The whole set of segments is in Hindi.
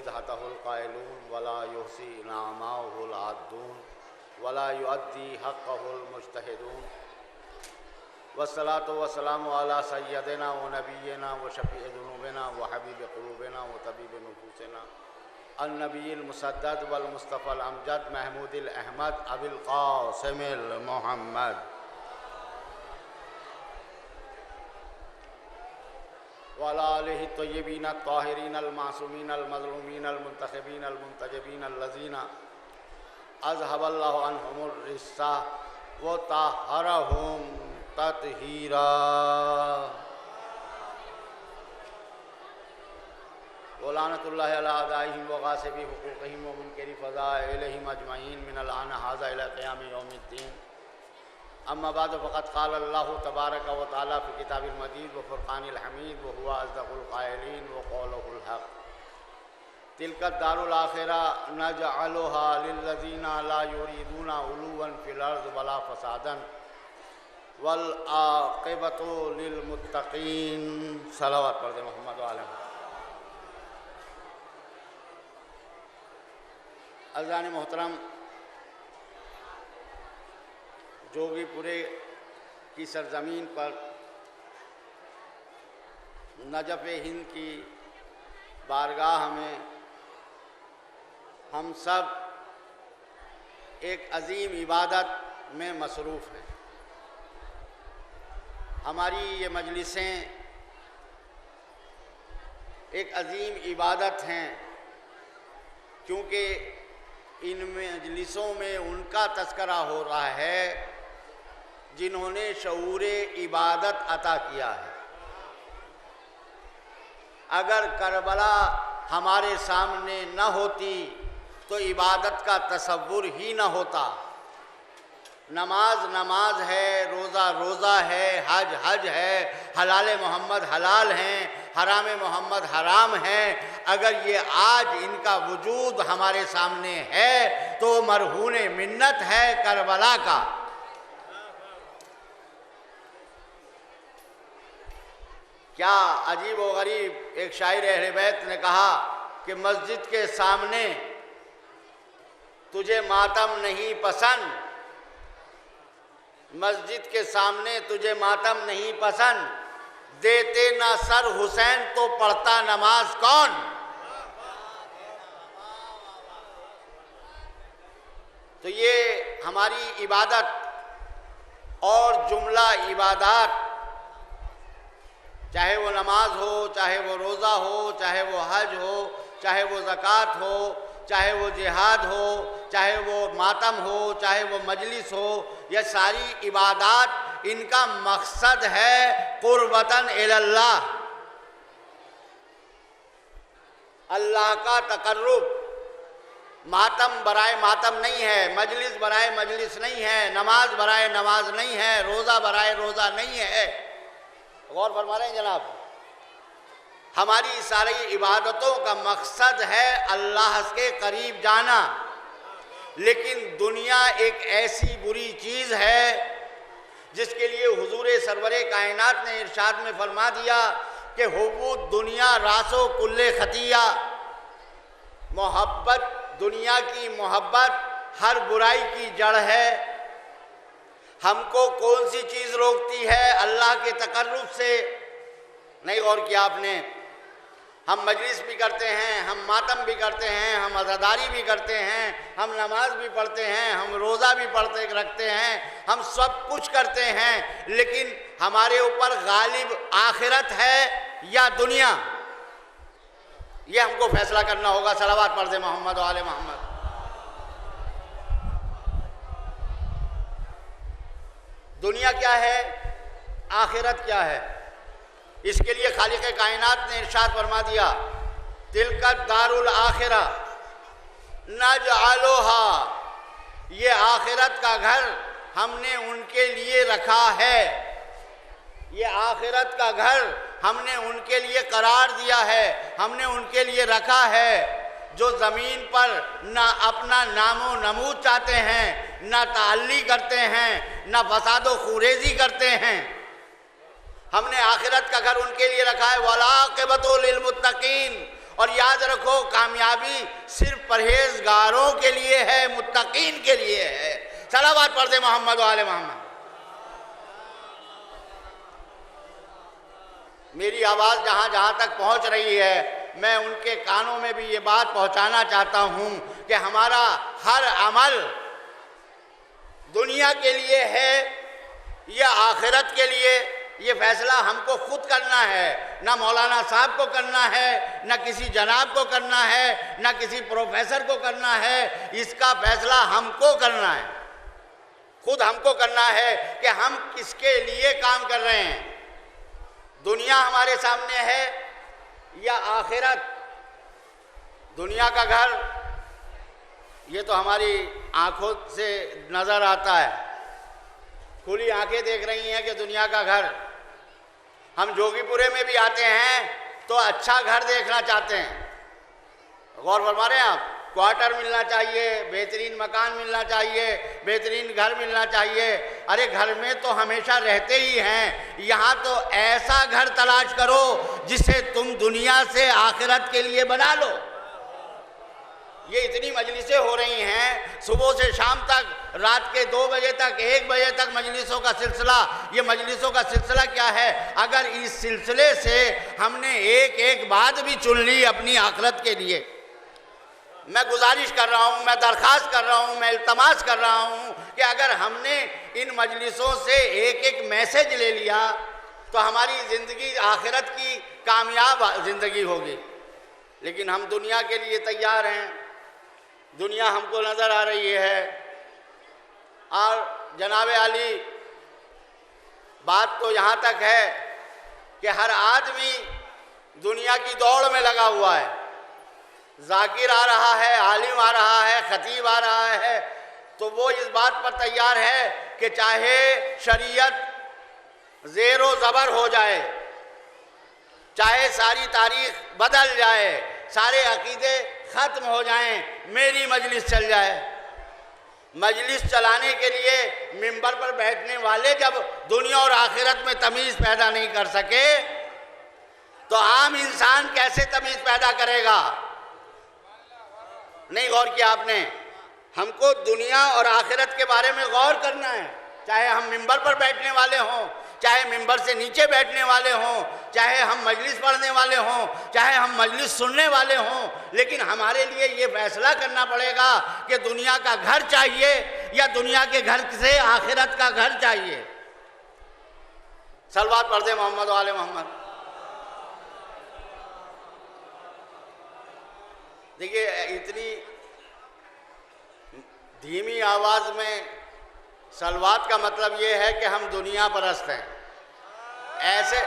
हतहुल कायलून वला युहसी इनामाहुल आद्दून वला युअद्दी हक़्क़हुल मुज्तहिदून वस्सलातु वस्सलामु अला सय्यदिना व नबिय्यिना व शफ़ीइ ज़ुनूबिना व हबीब क़ुलूबिना व तबीब नुफूसिना अन्नबिय्यिल मुसद्दद वल मुस्तफ़ल अमजद महमूदिल अहमद अबिल क़ासिमिल मुहम्मद वअला आलिहि तय्यबीन अत्ताहिरीन अल-मासूमीन अल-मज़लूमीन अल-मुंतखबीन अल-मुंतजबीन अल्लज़ीना अज़हबल्लाहु अन्हुमुर रिस्सा व तहहरहुम तत्हीरा। वलानतुल्लाहि अला अदाइहिम व गासिबि हुकूक़िहिम व मुनकिरी फ़ज़ाइलिहिम अजमईन मिनल आन हाज़ा इला क़ियाम यौमिद्दीन। अम्मा बाद फ़क़द क़ाल अल्लाहु तबारक व तआला फ़ी किताबिल मजीद व फ़ुरक़ानिल हमीद व हुवा अस्दक़ुल क़ाइलीन व क़ौलुहुल हक़। तिल्का दारुल आखिरा नजअलुहा लिल्लज़ीना ला युरीदूना उलुवन फ़िल अर्ज़ वला फ़सादन वल आक़िबतु लिल मुत्तक़ीन। सलावत पढ़ दे मोहम्मद व आले मोहम्मद। अज़ान मोहतरम, जोगीपुरे की सरजमीन पर नजफ़ हिंद की बारगाह में हम सब एक अज़ीम इबादत में मसरूफ़ हैं। हमारी ये मजलिसें एक अज़ीम इबादत हैं, क्योंकि इन मजलिसों में उनका तज़किरा हो रहा है जिन्होंने शऊरे इबादत अता किया है। अगर करबला हमारे सामने न होती तो इबादत का तसव्वुर ही न होता। नमाज नमाज है, रोज़ा रोज़ा है, हज हज है, हलाल मोहम्मद हलाल हैं, हराम मोहम्मद हराम हैं। अगर ये आज इनका वजूद हमारे सामने है तो मरहून मिन्नत है करबला का। क्या अजीब व गरीब एक शायर अहले बैत ने कहा कि मस्जिद के सामने तुझे मातम नहीं पसंद, मस्जिद के सामने तुझे मातम नहीं पसंद, देते ना सर हुसैन तो पढ़ता नमाज कौन। तो ये हमारी इबादत और जुमला इबादत, चाहे वो नमाज हो, चाहे वो रोज़ा हो, चाहे वो हज हो, चाहे वो ज़कात हो, चाहे वो जिहाद हो, चाहे वो मातम हो, चाहे वो मजलिस हो, यह सारी इबादत इनका मकसद है कुर्बतन इलल्लाह, अल्लाह का तकर्रुब। मातम बराए मातम नहीं है, मजलिस बराए मजलिस नहीं है, नमाज बराए नमाज नहीं है, रोज़ा बराए रोज़ा नहीं है। गौर फरमा रहे हैं जनाब, हमारी सारी इबादतों का मकसद है अल्लाह के करीब जाना। लेकिन दुनिया एक ऐसी बुरी चीज़ है जिसके लिए हुजूर सरवरे कायनात ने इरशाद में फरमा दिया कि हुब्बुद दुनिया रासो कुल्ले खतिया, मोहब्बत, दुनिया की मोहब्बत हर बुराई की जड़ है। हमको कौन सी चीज़ रोकती है अल्लाह के तकर्रुब से? नहीं गौर किया आपने? हम मजलिस भी करते हैं, हम मातम भी करते हैं, हम अज़ादारी भी करते हैं, हम नमाज भी पढ़ते हैं, हम रोज़ा भी पढ़ते रखते हैं, हम सब कुछ करते हैं, लेकिन हमारे ऊपर गालिब आखिरत है या दुनिया, ये हमको फैसला करना होगा। सलावत पढ़ दे मोहम्मद व आले मोहम्मद। दुनिया क्या है, आखिरत क्या है? इसके लिए खालिक कायनात ने इरशाद फरमा दिया, तिल्का दारुल आखिरा नजअलुहा, ये आखिरत का घर हमने उनके लिए रखा है, ये आखिरत का घर हमने उनके लिए करार दिया है, हमने उनके लिए रखा है, जो ज़मीन पर ना अपना नामो नमूद चाहते हैं, ना ताल्ली करते हैं, ना फसादो खुरेजी करते हैं। हमने आखिरत का घर उनके लिए रखा है। वलाक़िबतु लिल मुत्तक़ीन, और याद रखो कामयाबी सिर्फ परहेजगारों के लिए है, मुत्तकीन के लिए है। सलावत पढ़ दे मोहम्मद वाले मोहम्मद। मेरी आवाज़ जहाँ जहाँ तक पहुँच रही है, मैं उनके कानों में भी ये बात पहुँचाना चाहता हूँ कि हमारा हर अमल दुनिया के लिए है या आखिरत के लिए, ये फैसला हमको खुद करना है। ना मौलाना साहब को करना है, ना किसी जनाब को करना है, ना किसी प्रोफेसर को करना है। इसका फैसला हमको करना है, खुद हमको करना है कि हम किसके लिए काम कर रहे हैं। दुनिया हमारे सामने है या आखिरत। दुनिया का घर ये तो हमारी आंखों से नज़र आता है, खुली आंखें देख रही हैं कि दुनिया का घर। हम जोगीपुरे में भी आते हैं तो अच्छा घर देखना चाहते हैं। गौर फरमा रहे हैं आप, क्वार्टर मिलना चाहिए, बेहतरीन मकान मिलना चाहिए, बेहतरीन घर मिलना चाहिए। अरे घर में तो हमेशा रहते ही हैं, यहाँ तो ऐसा घर तलाश करो जिसे तुम दुनिया से आखिरत के लिए बना लो। ये इतनी मजलिसें हो रही हैं, सुबह से शाम तक, रात के 2 बजे तक, 1 बजे तक मजलिसों का सिलसिला। ये मजलिसों का सिलसिला क्या है? अगर इस सिलसिले से हमने एक एक बात भी चुन ली अपनी आखिरत के लिए, मैं गुजारिश कर रहा हूँ, मैं दरख्वास्त कर रहा हूँ, मैं इल्तमास कर रहा हूँ कि अगर हमने इन मजलिसों से एक एक मैसेज ले लिया तो हमारी ज़िंदगी आखिरत की कामयाब ज़िंदगी होगी। लेकिन हम दुनिया के लिए तैयार हैं, दुनिया हमको नज़र आ रही है। और जनाब आली, बात तो यहाँ तक है कि हर आदमी दुनिया की दौड़ में लगा हुआ है। जाकिर आ रहा है, आलिम आ रहा है, खतीब आ रहा है, तो वो इस बात पर तैयार है कि चाहे शरीयत ज़ेरो ज़बर हो जाए, चाहे सारी तारीख बदल जाए, सारे अकीदे ख़त्म हो जाएं, मेरी मजलिस चल जाए। मजलिस चलाने के लिए मिंबर पर बैठने वाले जब दुनिया और आखिरत में तमीज़ पैदा नहीं कर सके तो आम इंसान कैसे तमीज़ पैदा करेगा? नहीं गौर किया आपने? हमको दुनिया और आखिरत के बारे में गौर करना है, चाहे हम मिंबर पर बैठने वाले हों, चाहे मिंबर से नीचे बैठने वाले हों, चाहे हम मजलिस पढ़ने वाले हों, चाहे हम मजलिस सुनने वाले हों। लेकिन हमारे लिए ये फैसला करना पड़ेगा कि दुनिया का घर चाहिए या दुनिया के घर से आखिरत का घर चाहिए। सलवात पढ़ दे मोहम्मद वाले मोहम्मद। देखिए, इतनी धीमी आवाज़ में सलवात का मतलब ये है कि हम दुनिया परस्त हैं। ऐसे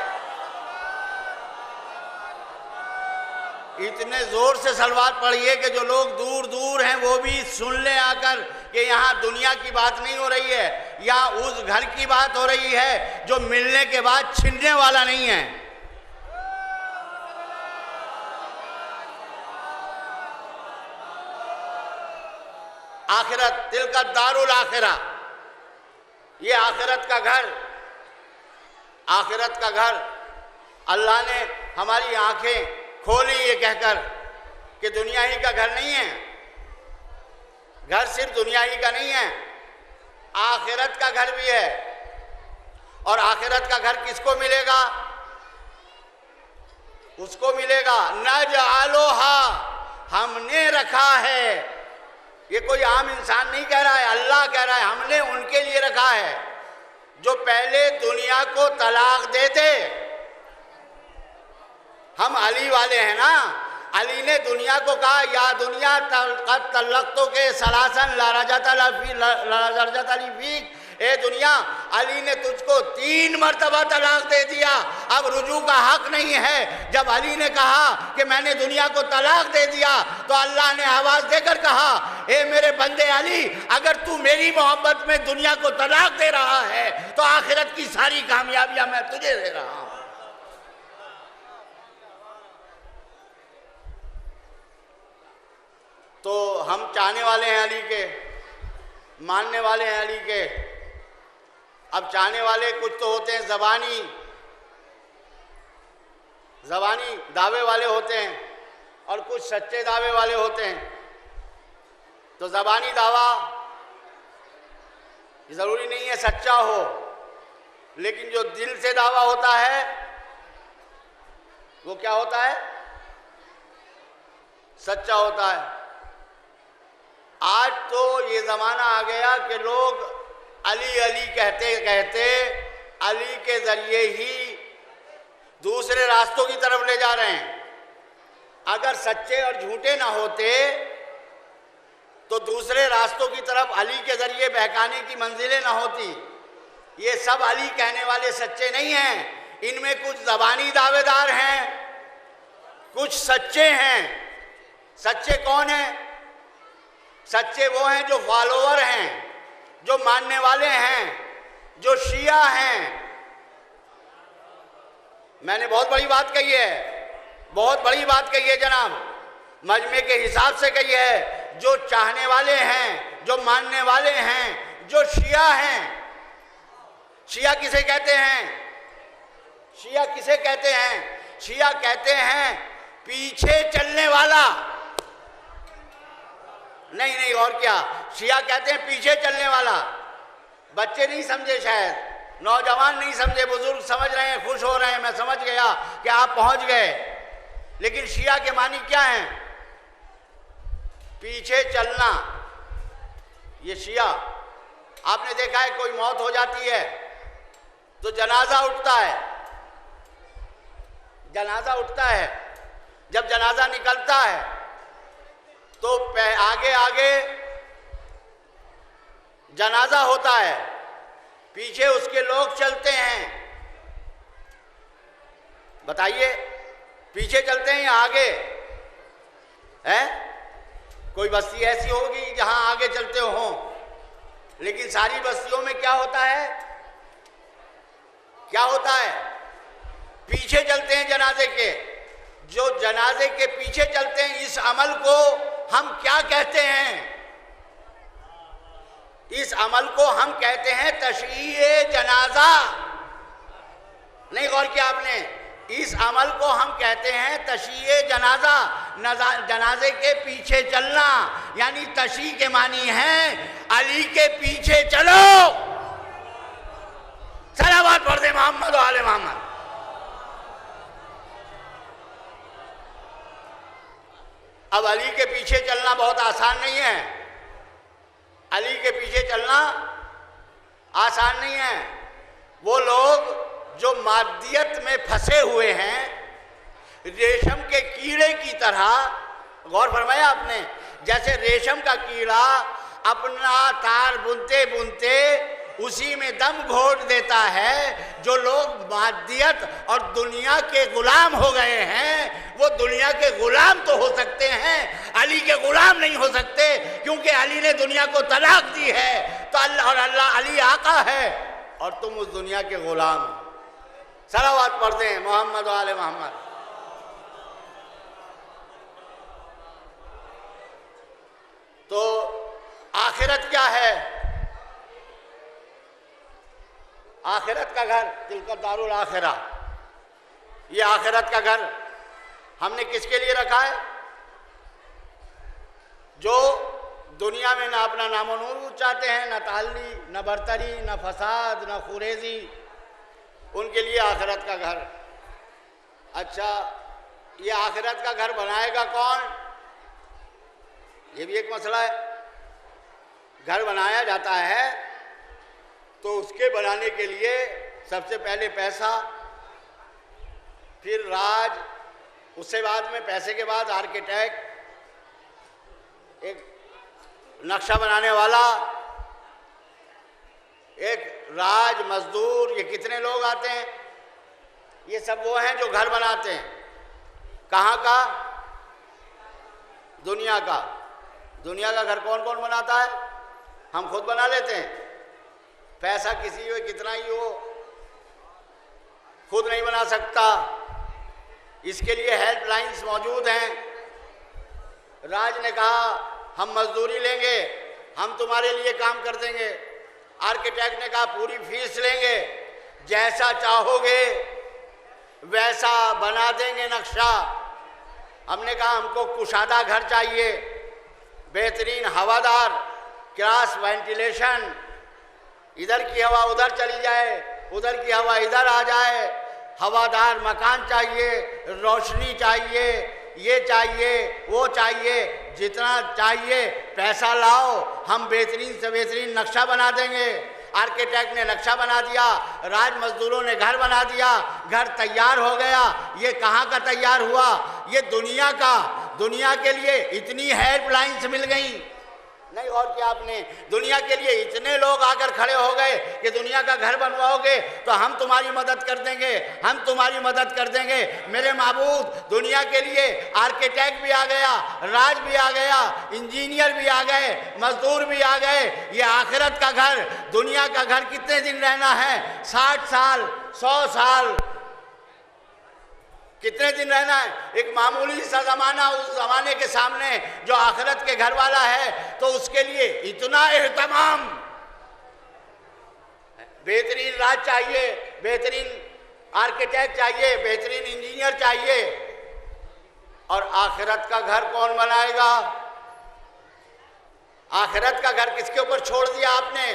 इतने ज़ोर से सलवात पढ़िए कि जो लोग दूर दूर हैं वो भी सुन लें आकर कि यहाँ दुनिया की बात नहीं हो रही है, यहाँ उस घर की बात हो रही है जो मिलने के बाद छिनने वाला नहीं है। आखिरत तिलका दारुल आखिरा, ये आखिरत का घर, आखिरत का घर। अल्लाह ने हमारी आंखें खोली ये कहकर कि दुनिया ही का घर नहीं है। घर सिर्फ दुनिया ही का नहीं है, आखिरत का घर भी है। और आखिरत का घर किसको मिलेगा? उसको मिलेगा नजअलुहा, हमने रखा है। ये कोई आम इंसान नहीं कह रहा है, अल्लाह कह रहा है, हमने उनके लिए रखा है जो पहले दुनिया को तलाक दे दे। हम अली वाले हैं ना, अली ने दुनिया को कहा या दुनिया तल्लक़्तो के सलासन लारजत अली फीक, ए दुनिया, अली ने तुझको 3 मरतबा तलाक दे दिया, अब रुजू का हक नहीं है। जब अली ने कहा कि मैंने दुनिया को तलाक दे दिया तो अल्लाह ने आवाज़ देकर कहा, ए मेरे बंदे अली, अगर तू मेरी मोहब्बत में दुनिया को तलाक दे रहा है तो आखिरत की सारी कामयाबियां मैं तुझे दे रहा हूं। तो हम चाहने वाले हैं अली के, मानने वाले हैं अली के। अब चाहने वाले कुछ तो होते हैं ज़बानी दावे वाले होते हैं, और कुछ सच्चे दावे वाले होते हैं। तो ज़बानी दावा ज़रूरी नहीं है सच्चा हो, लेकिन जो दिल से दावा होता है वो क्या होता है? सच्चा होता है। आज तो ये ज़माना आ गया कि लोग अली अली कहते कहते अली के ज़रिए ही दूसरे रास्तों की तरफ ले जा रहे हैं। अगर सच्चे और झूठे ना होते तो दूसरे रास्तों की तरफ अली के ज़रिए बहकाने की मंजिलें ना होती। ये सब अली कहने वाले सच्चे नहीं हैं, इनमें कुछ ज़बानी दावेदार हैं, कुछ सच्चे हैं। सच्चे कौन हैं? सच्चे वो हैं जो फॉलोअर हैं, जो मानने वाले हैं, जो शिया हैं। मैंने बहुत बड़ी बात कही है, बहुत बड़ी बात कही है जनाब, मजमे के हिसाब से कही है। जो चाहने वाले हैं, जो मानने वाले हैं, जो शिया हैं। शिया किसे कहते हैं? शिया किसे कहते हैं? शिया कहते हैं पीछे चलने वाला। नहीं नहीं, और क्या? शिया कहते हैं पीछे चलने वाला। बच्चे नहीं समझे, शायद नौजवान नहीं समझे, बुजुर्ग समझ रहे हैं, खुश हो रहे हैं, मैं समझ गया कि आप पहुंच गए। लेकिन शिया के मानी क्या हैं? पीछे चलना। ये शिया, आपने देखा है कोई मौत हो जाती है तो जनाजा उठता है, जनाजा उठता है। जब जनाजा निकलता है तो आगे आगे जनाजा होता है, पीछे उसके लोग चलते हैं। बताइए, पीछे चलते हैं या आगे? हैं? कोई बस्ती ऐसी होगी जहां आगे चलते हों, लेकिन सारी बस्तियों में क्या होता है? क्या होता है? पीछे चलते हैं जनाजे के। जो जनाजे के पीछे चलते हैं, इस अमल को हम क्या कहते हैं? इस अमल को हम कहते हैं तशयीए जनाजा। नहीं गौर किया आपने? इस अमल को हम कहते हैं तशयीए जनाजा, जनाजे के पीछे चलना। यानी तशी के मानी है अली के पीछे चलो। सलावत पढ़ दे मोहम्मद और आले मोहम्मद। अब अली के पीछे चलना बहुत आसान नहीं है। अली के पीछे चलना आसान नहीं है। वो लोग जो मादियत में फंसे हुए हैं, रेशम के कीड़े की तरह, गौर फरमाया आपने? जैसे रेशम का कीड़ा अपना तार बुनते बुनते उसी में दम घोट देता है। जो लोग मादियत और दुनिया के गुलाम हो गए हैं, वो दुनिया के गुलाम तो हो सकते हैं, अली के गुलाम नहीं हो सकते, क्योंकि अली ने दुनिया को तलाक दी है। तो अल्लाह और अल्लाह अली आका है और तुम उस दुनिया के गुलाम हो। सलावत पढ़ते हैं मोहम्मद और आले मोहम्मद। तो आखिरत क्या है? आखिरत का घर, तिलका दारुल आखिरा, ये आखिरत का घर हमने किसके लिए रखा है? जो दुनिया में ना अपना नामो नूर चाहते हैं, ना ताली, ना बरतरी, ना फसाद, ना खुरेजी, उनके लिए आखिरत का घर। अच्छा, ये आखिरत का घर बनाएगा कौन? ये भी एक मसला है। घर बनाया जाता है तो उसके बनाने के लिए सबसे पहले पैसा, फिर राज, उससे बाद में पैसे के बाद आर्किटेक्ट, एक नक्शा बनाने वाला, एक राज मजदूर, ये कितने लोग आते हैं? ये सब वो हैं जो घर बनाते हैं। कहाँ का? दुनिया का। दुनिया का घर कौन कौन बनाता है? हम खुद बना लेते हैं। पैसा किसी हो कितना ही हो, खुद नहीं बना सकता। इसके लिए हेल्पलाइंस मौजूद हैं। राज ने कहा हम मजदूरी लेंगे, हम तुम्हारे लिए काम कर देंगे। आर्किटेक्ट ने कहा पूरी फीस लेंगे, जैसा चाहोगे वैसा बना देंगे नक्शा। हमने कहा हमको कुशादा घर चाहिए, बेहतरीन हवादार, क्रॉस वेंटिलेशन, इधर की हवा उधर चली जाए, उधर की हवा इधर आ जाए, हवादार मकान चाहिए, रोशनी चाहिए, ये चाहिए वो चाहिए, जितना चाहिए पैसा लाओ, हम बेहतरीन से बेहतरीन नक्शा बना देंगे। आर्किटेक्ट ने नक्शा बना दिया, राज मजदूरों ने घर बना दिया, घर तैयार हो गया। ये कहाँ का तैयार हुआ? ये दुनिया का। दुनिया के लिए इतनी हेल्पलाइंस मिल गई, नहीं और क्या, आपने दुनिया के लिए इतने लोग आकर खड़े हो गए कि दुनिया का घर बनवाओगे तो हम तुम्हारी मदद कर देंगे, हम तुम्हारी मदद कर देंगे। मेरे माबूद, दुनिया के लिए आर्किटेक्ट भी आ गया, राज भी आ गया, इंजीनियर भी आ गए, मजदूर भी आ गए। ये आखिरत का घर, दुनिया का घर कितने दिन रहना है? 60 साल, 100 साल, कितने दिन रहना है? एक मामूली सा ज़माना, उस ज़माने के सामने जो आखिरत के घर वाला है, तो उसके लिए इतना एहतमाम। बेहतरीन राज चाहिए, बेहतरीन आर्किटेक्ट चाहिए, बेहतरीन इंजीनियर चाहिए। और आखिरत का घर कौन बनाएगा? आखिरत का घर किसके ऊपर छोड़ दिया आपने?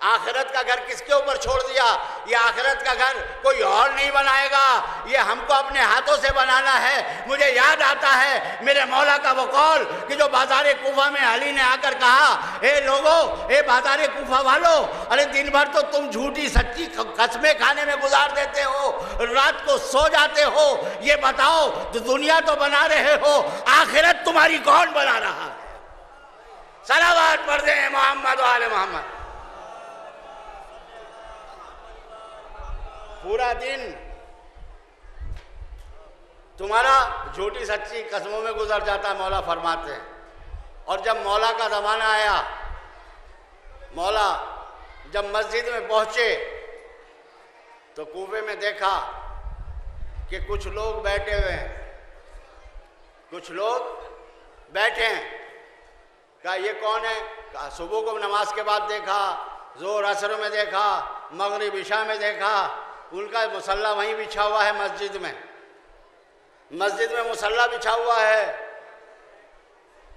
आखिरत का घर किसके ऊपर छोड़ दिया? ये आखिरत का घर कोई और नहीं बनाएगा, ये हमको अपने हाथों से बनाना है। मुझे याद आता है मेरे मौला का वो कौल कि जो बाज़ार कूफा में अली ने आकर कहा, ए लोगों, ए बाज़ार कूफा वालों, अरे दिन भर तो तुम झूठी सच्ची कस्में खाने में गुजार देते हो, रात को सो जाते हो, ये बताओ तो दुनिया तो बना रहे हो, आखिरत तुम्हारी कौन बना रहा है? सलावत पढ़ दे मोहम्मद वाले मोहम्मद। पूरा दिन तुम्हारा झूठी सच्ची कस्मों में गुजर जाता है, मौला फरमाते हैं। और जब मौला का ज़माना आया, मौला जब मस्जिद में पहुंचे तो कूफे में देखा कि कुछ लोग बैठे हुए हैं, कुछ लोग बैठे हैं। कहा ये कौन है? कहा सुबह को नमाज के बाद देखा, जोर असर में देखा, मगरिब इशा में देखा, उनका मुसल्ला वहीं बिछा हुआ है मस्जिद में, मस्जिद में मुसल्ला बिछा हुआ है।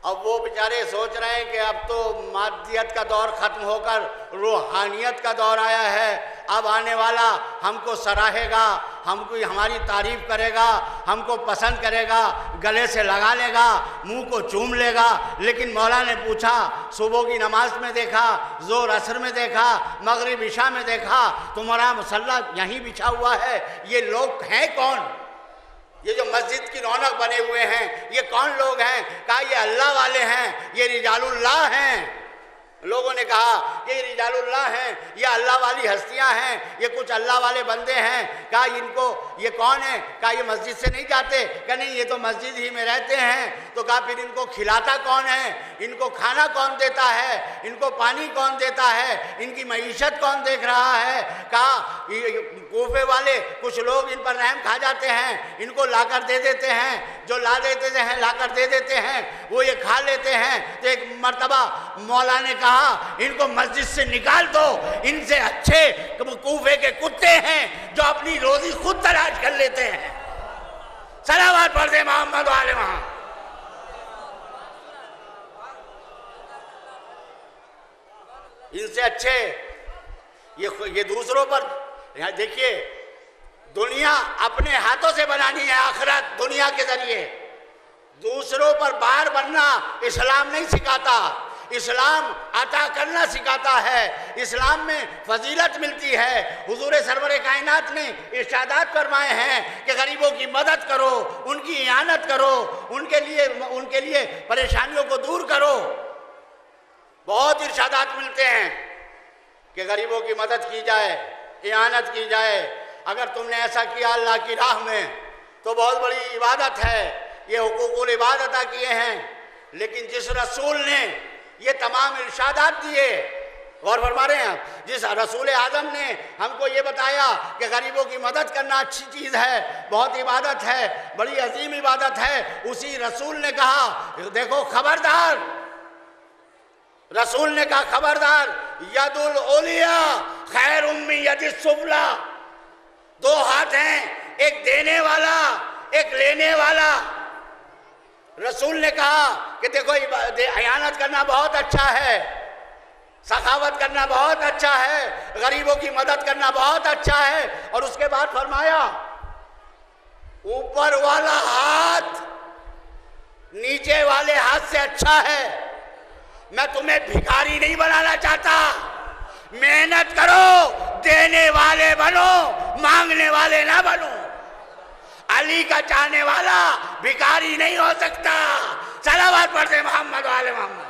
अब वो बेचारे सोच रहे हैं कि अब तो मादियत का दौर ख़त्म होकर रूहानियत का दौर आया है, अब आने वाला हमको सराहेगा, हमको हमारी तारीफ़ करेगा, हमको पसंद करेगा, गले से लगा लेगा, मुंह को चूम लेगा। लेकिन मौला ने पूछा, सुबह की नमाज में देखा, ज़ोर असर में देखा, मगरिब इशा में देखा, तुम्हारा मुसल्ला यहीं बिछा हुआ है, ये लोग हैं कौन? ये जो मस्जिद की रौनक बने हुए हैं, ये कौन लोग हैं? कहा ये अल्लाह वाले हैं, ये रिजालुल्लाह हैं। लोगों ने कहा कि ये रिजालुल्लाह हैं, ये अल्लाह वाली हस्तियां हैं, ये कुछ अल्लाह वाले बंदे हैं। कहा इनको ये कौन है? कहा ये मस्जिद से नहीं जाते। कहा नहीं, ये तो मस्जिद ही में रहते हैं। तो कहा फिर इनको खिलाता कौन है? इनको खाना कौन देता है? इनको पानी कौन देता है? इनकी मईशत कौन देख रहा है? कहा कूफे वाले कुछ लोग इन पर रहम खा जाते हैं, इनको लाकर दे देते हैं, जो ला देते हैं लाकर दे देते हैं, वो ये खा लेते हैं। तो एक मर्तबा मौला ने कहा इनको मस्जिद से निकाल दो, इनसे अच्छे कूफे के कुत्ते हैं जो अपनी रोजी खुद तलाश कर लेते हैं। सलावत पढ़ दे मोहम्मद वाले वहां। इनसे अच्छे ये दूसरों पर, यहाँ देखिए, दुनिया अपने हाथों से बनानी है, आखिरत दुनिया के जरिए। दूसरों पर बार बनना इस्लाम नहीं सिखाता, इस्लाम अता करना सिखाता है। इस्लाम में फजीलत मिलती है। हुजूर सरवर कायनात ने इरशादात फरमाए हैं कि गरीबों की मदद करो, उनकी इयानत करो, उनके लिए परेशानियों को दूर करो। बहुत इरशादात मिलते हैं कि गरीबों की मदद की जाए, इयानत की जाए। अगर तुमने ऐसा किया अल्लाह की राह में तो बहुत बड़ी इबादत है, ये हुकूकुल इबादत अता किए हैं। लेकिन जिस रसूल ने ये तमाम इरशादात दिए, गौर फरमा रहे हैं आप, जिस रसूल आज़म ने हमको ये बताया कि गरीबों की मदद करना अच्छी चीज़ है, बहुत इबादत है, बड़ी अजीम इबादत है, उसी रसूल ने कहा देखो खबरदार, रसूल ने कहा खबरदार, यदुल ओलिया खैरुम मिन यदिस सुफला। दो हाथ हैं, एक देने वाला, एक लेने वाला। रसूल ने कहा कि देखो अयानत करना बहुत अच्छा है, सखावत करना बहुत अच्छा है, गरीबों की मदद करना बहुत अच्छा है, और उसके बाद फरमाया ऊपर वाला हाथ नीचे वाले हाथ से अच्छा है। मैं तुम्हें भिखारी नहीं बनाना चाहता, मेहनत करो, देने वाले बनो, मांगने वाले ना बनो। अली का चाहने वाला भिखारी नहीं हो सकता। सलावत पढ़ते मोहम्मद वाले मोहम्मद।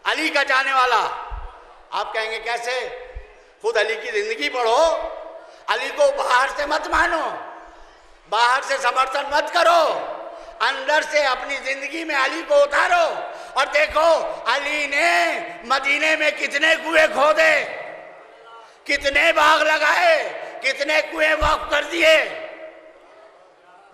अली का चाहने वाला, आप कहेंगे कैसे? खुद अली की जिंदगी पढ़ो। अली को बाहर से मत मानो, बाहर से समर्थन मत करो, अंदर से अपनी जिंदगी में अली को उतारो और देखो अली ने मदीने में कितने कुएं खोदे, कितने बाग लगाए, कितने कुएं वक्फ कर दिए।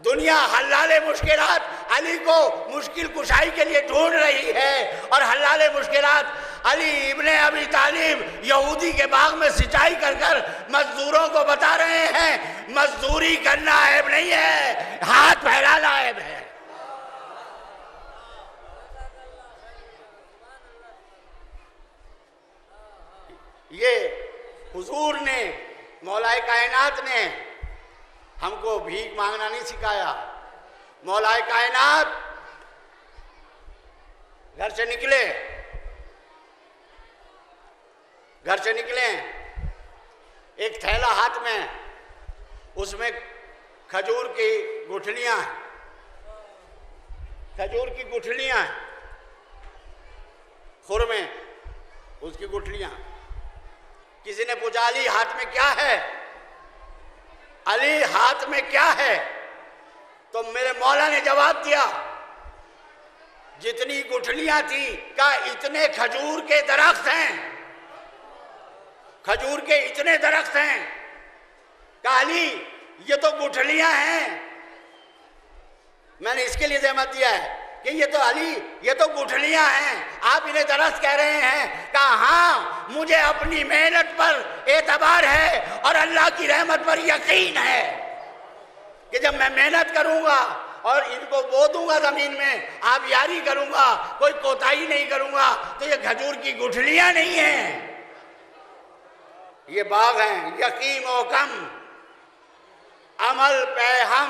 दुनिया हल्लाले मुश्किलात अली को मुश्किल कुशाई के लिए ढूंढ रही है, और हल्लाले मुश्किलात अली इब्ने अबी तालिब यहूदी के बाग में सिंचाई कर कर मजदूरों को बता रहे हैं मजदूरी करना ऐब नहीं है, हाथ फैलाना ऐब है। ये हुजूर ने, मौलाए कायनात ने हमको भीख मांगना नहीं सिखाया। मौलाए कायनात घर से निकले, एक थैला हाथ में, उसमें खजूर की गुठलियां, खजूर की गुठलियां, खुर में उसकी गुठलियां। किसी ने पूछा अली हाथ में क्या है, अली हाथ में क्या है? तो मेरे मौला ने जवाब दिया जितनी गुठलियां थी का इतने खजूर के दरख्त हैं, खजूर के इतने दरख्त हैं। का अली ये तो गुठलियां हैं। मैंने इसके लिए जहमत दिया है कि ये तो अली, ये तो गुठलियां हैं, आप इन्हें दरख्त कह रहे हैं। कहा हाँ, मुझे अपनी मेहनत पर एतबार है और अल्लाह की रहमत पर यकीन है कि जब मैं मेहनत करूंगा और इनको बो दूंगा जमीन में, आप यारी करूंगा, कोई कोताही नहीं करूंगा, तो ये खजूर की गुठलियां नहीं हैं, ये बाग हैं। यकीन व कम अमल पे हम,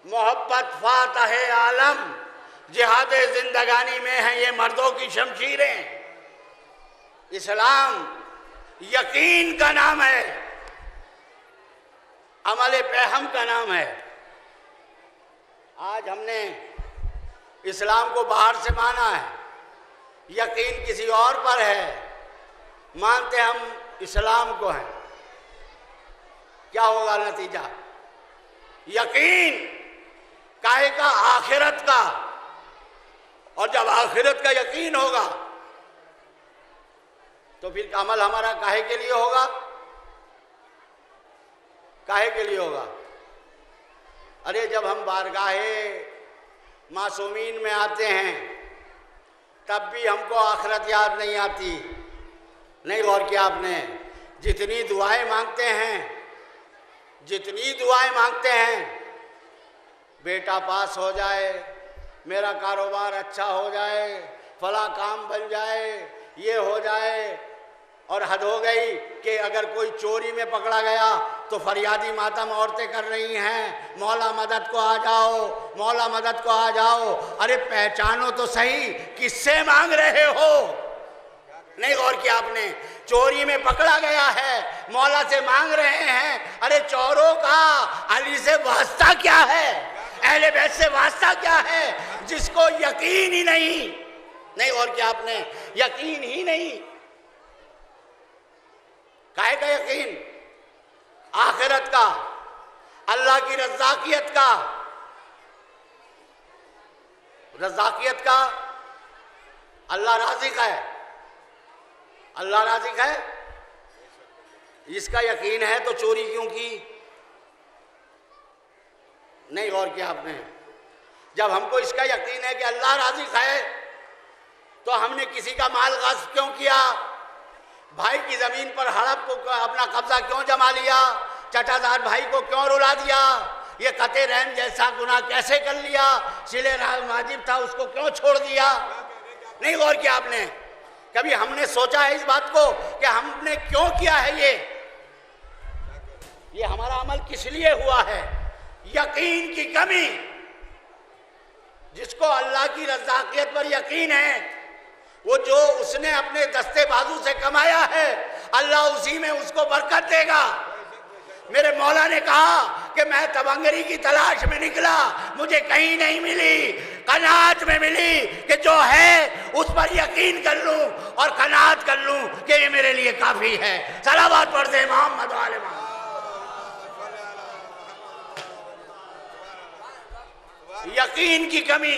मोहब्बत फातह आलम, जिहाद जिंदगानी में है ये मर्दों की शमशीरें। इस्लाम यकीन का नाम है, अमल पेहम का नाम है। आज हमने इस्लाम को बाहर से माना है, यकीन किसी और पर है, मानते हम इस्लाम को है। क्या होगा नतीजा? यकीन काहे का? आखिरत का। और जब आखिरत का यकीन होगा तो फिर अमल हमारा काहे के लिए होगा? काहे के लिए होगा? अरे जब हम बारगाहे मासूमीन में आते हैं तब भी हमको आखिरत याद नहीं आती। नहीं गौर किया आपने? जितनी दुआएं मांगते हैं, जितनी दुआएं मांगते हैं, बेटा पास हो जाए, मेरा कारोबार अच्छा हो जाए, फला काम बन जाए, ये हो जाए, और हद हो गई कि अगर कोई चोरी में पकड़ा गया तो फरियादी मातम औरतें कर रही हैं, मौला मदद को आ जाओ, मौला मदद को आ जाओ। अरे पहचानो तो सही किससे मांग रहे हो? नहीं गौर किया आपने? चोरी में पकड़ा गया है, मौला से मांग रहे हैं। अरे चोरों का अली से वास्ता क्या है, अहले बैत से वास्ता क्या है, जिसको यकीन ही नहीं? नहीं गौर किया आपने? यकीन ही नहीं। काहे का यकीन? आखिरत का, अल्लाह की रज़ाकियत का। रज़ाकियत का, अल्लाह राज़िक है, अल्लाह राज़िक है। इसका यकीन है तो चोरी क्यों की? नहीं गौर किया आपने? जब हमको इसका यकीन है कि अल्लाह राज़िक है तो हमने किसी का माल गाज़ क्यों किया? भाई की ज़मीन पर हड़प को अपना कब्जा क्यों जमा लिया? चटादार भाई को क्यों रुला दिया, ये कते रहम जैसा गुनाह कैसे कर लिया, सिले रहम वाजिब था उसको क्यों छोड़ दिया। नहीं गौर किया आपने? कभी हमने सोचा है इस बात को कि हमने क्यों किया है ये हमारा अमल किस लिए हुआ है? यकीन की कमी। जिसको अल्लाह की रज़ाकियत पर यकीन है, वो जो उसने अपने दस्ते बाजू से कमाया है, अल्लाह उसी में उसको बरकत देगा। मेरे मौला ने कहा कि मैं तबंगरी की तलाश में निकला, मुझे कहीं नहीं मिली, कनात में मिली कि जो है उस पर यकीन कर लूं और कनात कर लूं कि ये मेरे लिए काफी है। सलावत पढ़ दे मोहम्मद वाले मोहम्मद। यकीन की कमी।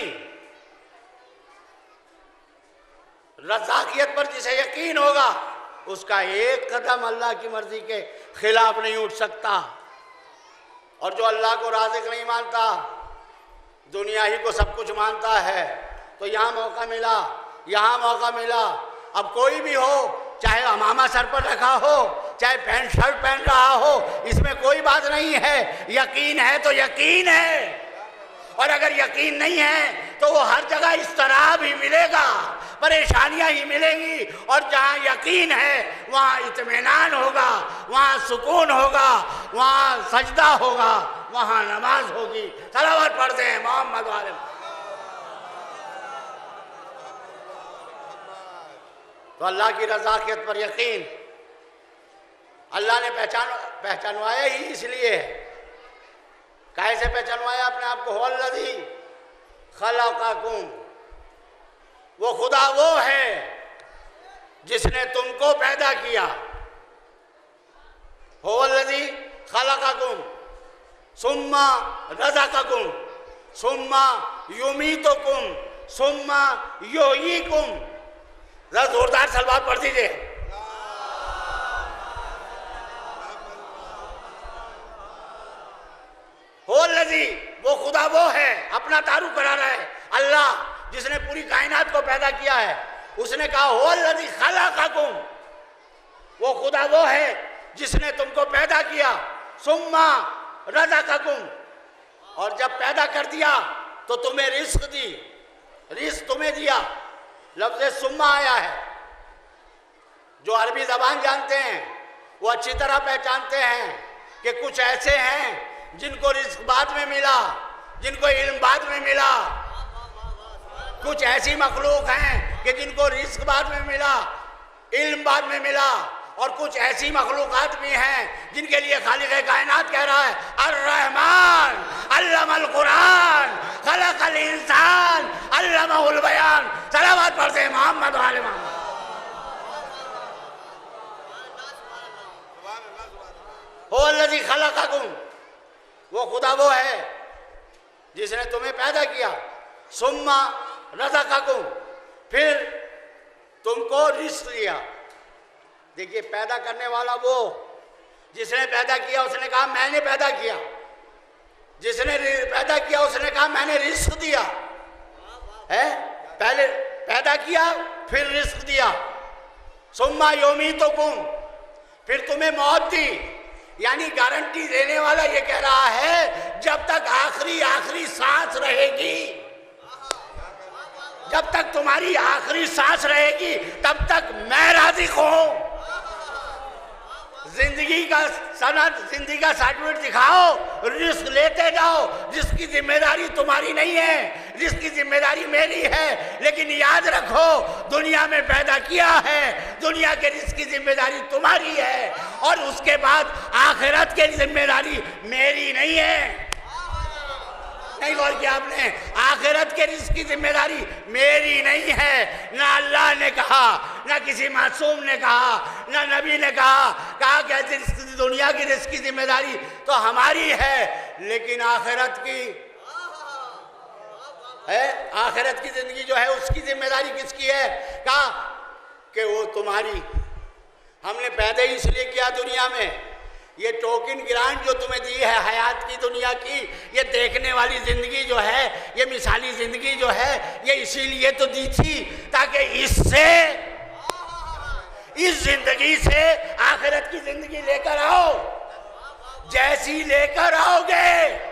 रज़ाकियत पर जिसे यकीन होगा उसका एक कदम अल्लाह की मर्जी के खिलाफ नहीं उठ सकता। और जो अल्लाह को राज़िक नहीं मानता, दुनिया ही को सब कुछ मानता है, तो यहाँ मौका मिला, यहाँ मौका मिला। अब कोई भी हो, चाहे अमामा सर पर रखा हो, चाहे पैंट शर्ट पहन रहा हो, इसमें कोई बात नहीं है। यकीन है तो यकीन है, और अगर यकीन नहीं है तो वो हर जगह इस तरह भी मिलेगा, परेशानियां ही मिलेंगी। और जहाँ यकीन है वहाँ इत्मीनान होगा, वहाँ सुकून होगा, वहाँ सजदा होगा, वहाँ नमाज होगी। सलावत पढ़ते हैं मोहम्मद वाले। तो अल्लाह की रज़ाकियत पर यकीन अल्लाह ने पहचानवाया ही इसलिए है। कैसे पहचानवाया अपने आप को? हुवल्लज़ी खलक़कुम, वो खुदा वो है जिसने तुमको पैदा किया। हुवल्लज़ी खलक़कुम सुम्मा रज़क़कुम सुम्मा युमीतुकुम सुम्मा युहयीकुम। जरा जोरदार सलवात पढ़ दीजिए। हुवल्लज़ी, वो खुदा वो है, अपना तारुफ करा रहा है। अल्लाह जिसने पूरी कायनात को पैदा किया है, उसने कहा हुवल्लज़ी खलक़कुम, वो खुदा वो है जिसने तुमको पैदा किया। सुम्मा रज़क़कुम, और जब पैदा कर दिया तो तुम्हें रिस्क दी, रिस्क तुम्हें दिया। लफ्ज़ सुम्मा आया है। जो अरबी ज़बान जानते हैं वो अच्छी तरह पहचानते हैं कि कुछ ऐसे हैं जिनको रिस्क बाद में मिला, जिनको इल्म बाद में मिला। कुछ ऐसी मखलूक हैं कि जिनको रिस्क बाद में मिला, इल्म बाद में मिला। और कुछ ऐसी मखलूकात भी हैं जिनके लिए खालिक़ कायनात कह रहा है अर्रहमान अल्लमल कुरान खलक़ल इंसान अल्लमहुल बयान। सलावत पढ़ते हैं मोहम्मद वाले मोहम्मद। हुवल्लज़ी खलक़कुम, वो खुदा वो है जिसने तुम्हें पैदा किया। सुम्मा रज़क़कुम, फिर तुमको रिस्क दिया। देखिए, पैदा करने वाला वो जिसने पैदा किया, उसने कहा मैंने पैदा किया। जिसने पैदा किया उसने कहा मैंने रिस्क दिया है। पहले पैदा किया फिर रिस्क दिया। सुम्मा युमीतुकुम, फिर तुम्हें मौत दी। यानी गारंटी देने वाला ये कह रहा है जब तक आखिरी सांस रहेगी, जब तक तुम्हारी आखिरी सांस रहेगी तब तक मैं राज़िक हूं। जिंदगी का सनद, जिंदगी का सर्टिफिकेट दिखाओ, रिस्क लेते जाओ। रिस्क की जिम्मेदारी तुम्हारी नहीं है, रिस्क की जिम्मेदारी मेरी है। लेकिन याद रखो, दुनिया में पैदा किया है, दुनिया के रिस्क की जिम्मेदारी तुम्हारी है, और उसके बाद आखिरत की जिम्मेदारी मेरी नहीं है। नहीं गौर किया आपने? आखिरत के रिस्क की जिम्मेदारी मेरी नहीं है। ना अल्लाह ने कहा, ना किसी मासूम ने कहा, ना नबी ने कहा कि दुनिया की रिस्क की जिम्मेदारी तो हमारी है, लेकिन आखिरत की है, आखिरत की जिंदगी जो है उसकी जिम्मेदारी किसकी है? कहा कि वो तुम्हारी। हमने पैदा ही इसलिए किया दुनिया में। ये टोकन ग्रांट जो तुम्हें दी है हयात की, दुनिया की, ये देखने वाली जिंदगी जो है, ये मिसाली जिंदगी जो है, ये इसीलिए तो दी थी ताकि इससे, इस जिंदगी से आखिरत की जिंदगी लेकर आओ। जैसी लेकर आओगे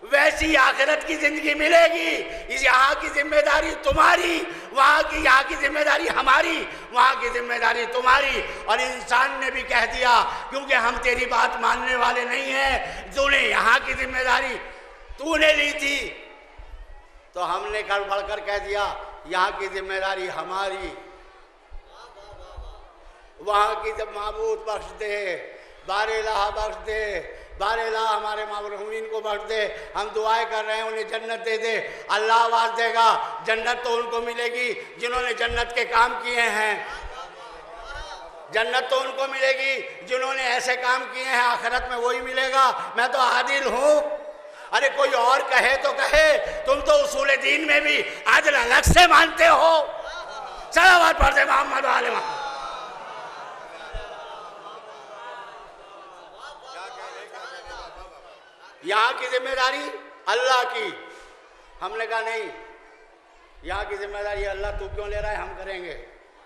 वैसी आखिरत की जिंदगी मिलेगी। इस यहाँ की जिम्मेदारी तुम्हारी, वहाँ की जिम्मेदारी हमारी, वहाँ की जिम्मेदारी तुम्हारी। और इंसान ने भी कह दिया क्योंकि हम तेरी बात मानने वाले नहीं हैं, तूने यहाँ की जिम्मेदारी तूने ली थी, तो हमने कर बढ़कर कह दिया यहाँ की जिम्मेदारी हमारी। वहाँ की जब माबूद बख्श दे, बारेला बख्श दे, बारेला हमारे मरहूमीन को बख्श दे। हम दुआएं कर रहे हैं उन्हें जन्नत दे दे। अल्लाह आवाज़ देगा जन्नत तो उनको मिलेगी जिन्होंने जन्नत के काम किए हैं, जन्नत तो उनको मिलेगी जिन्होंने ऐसे काम किए हैं, आखिरत में वही मिलेगा। मैं तो आदिल हूँ। अरे कोई और कहे तो कहे, तुम तो उसूल दीन में भी आदिल अलग से मानते हो। सलावत पढ़ते मोहम्मद वाले वहाँ। यहाँ की जिम्मेदारी अल्लाह की। हमने कहा नहीं, यहाँ की जिम्मेदारी अल्लाह तू क्यों ले रहा है, हम करेंगे।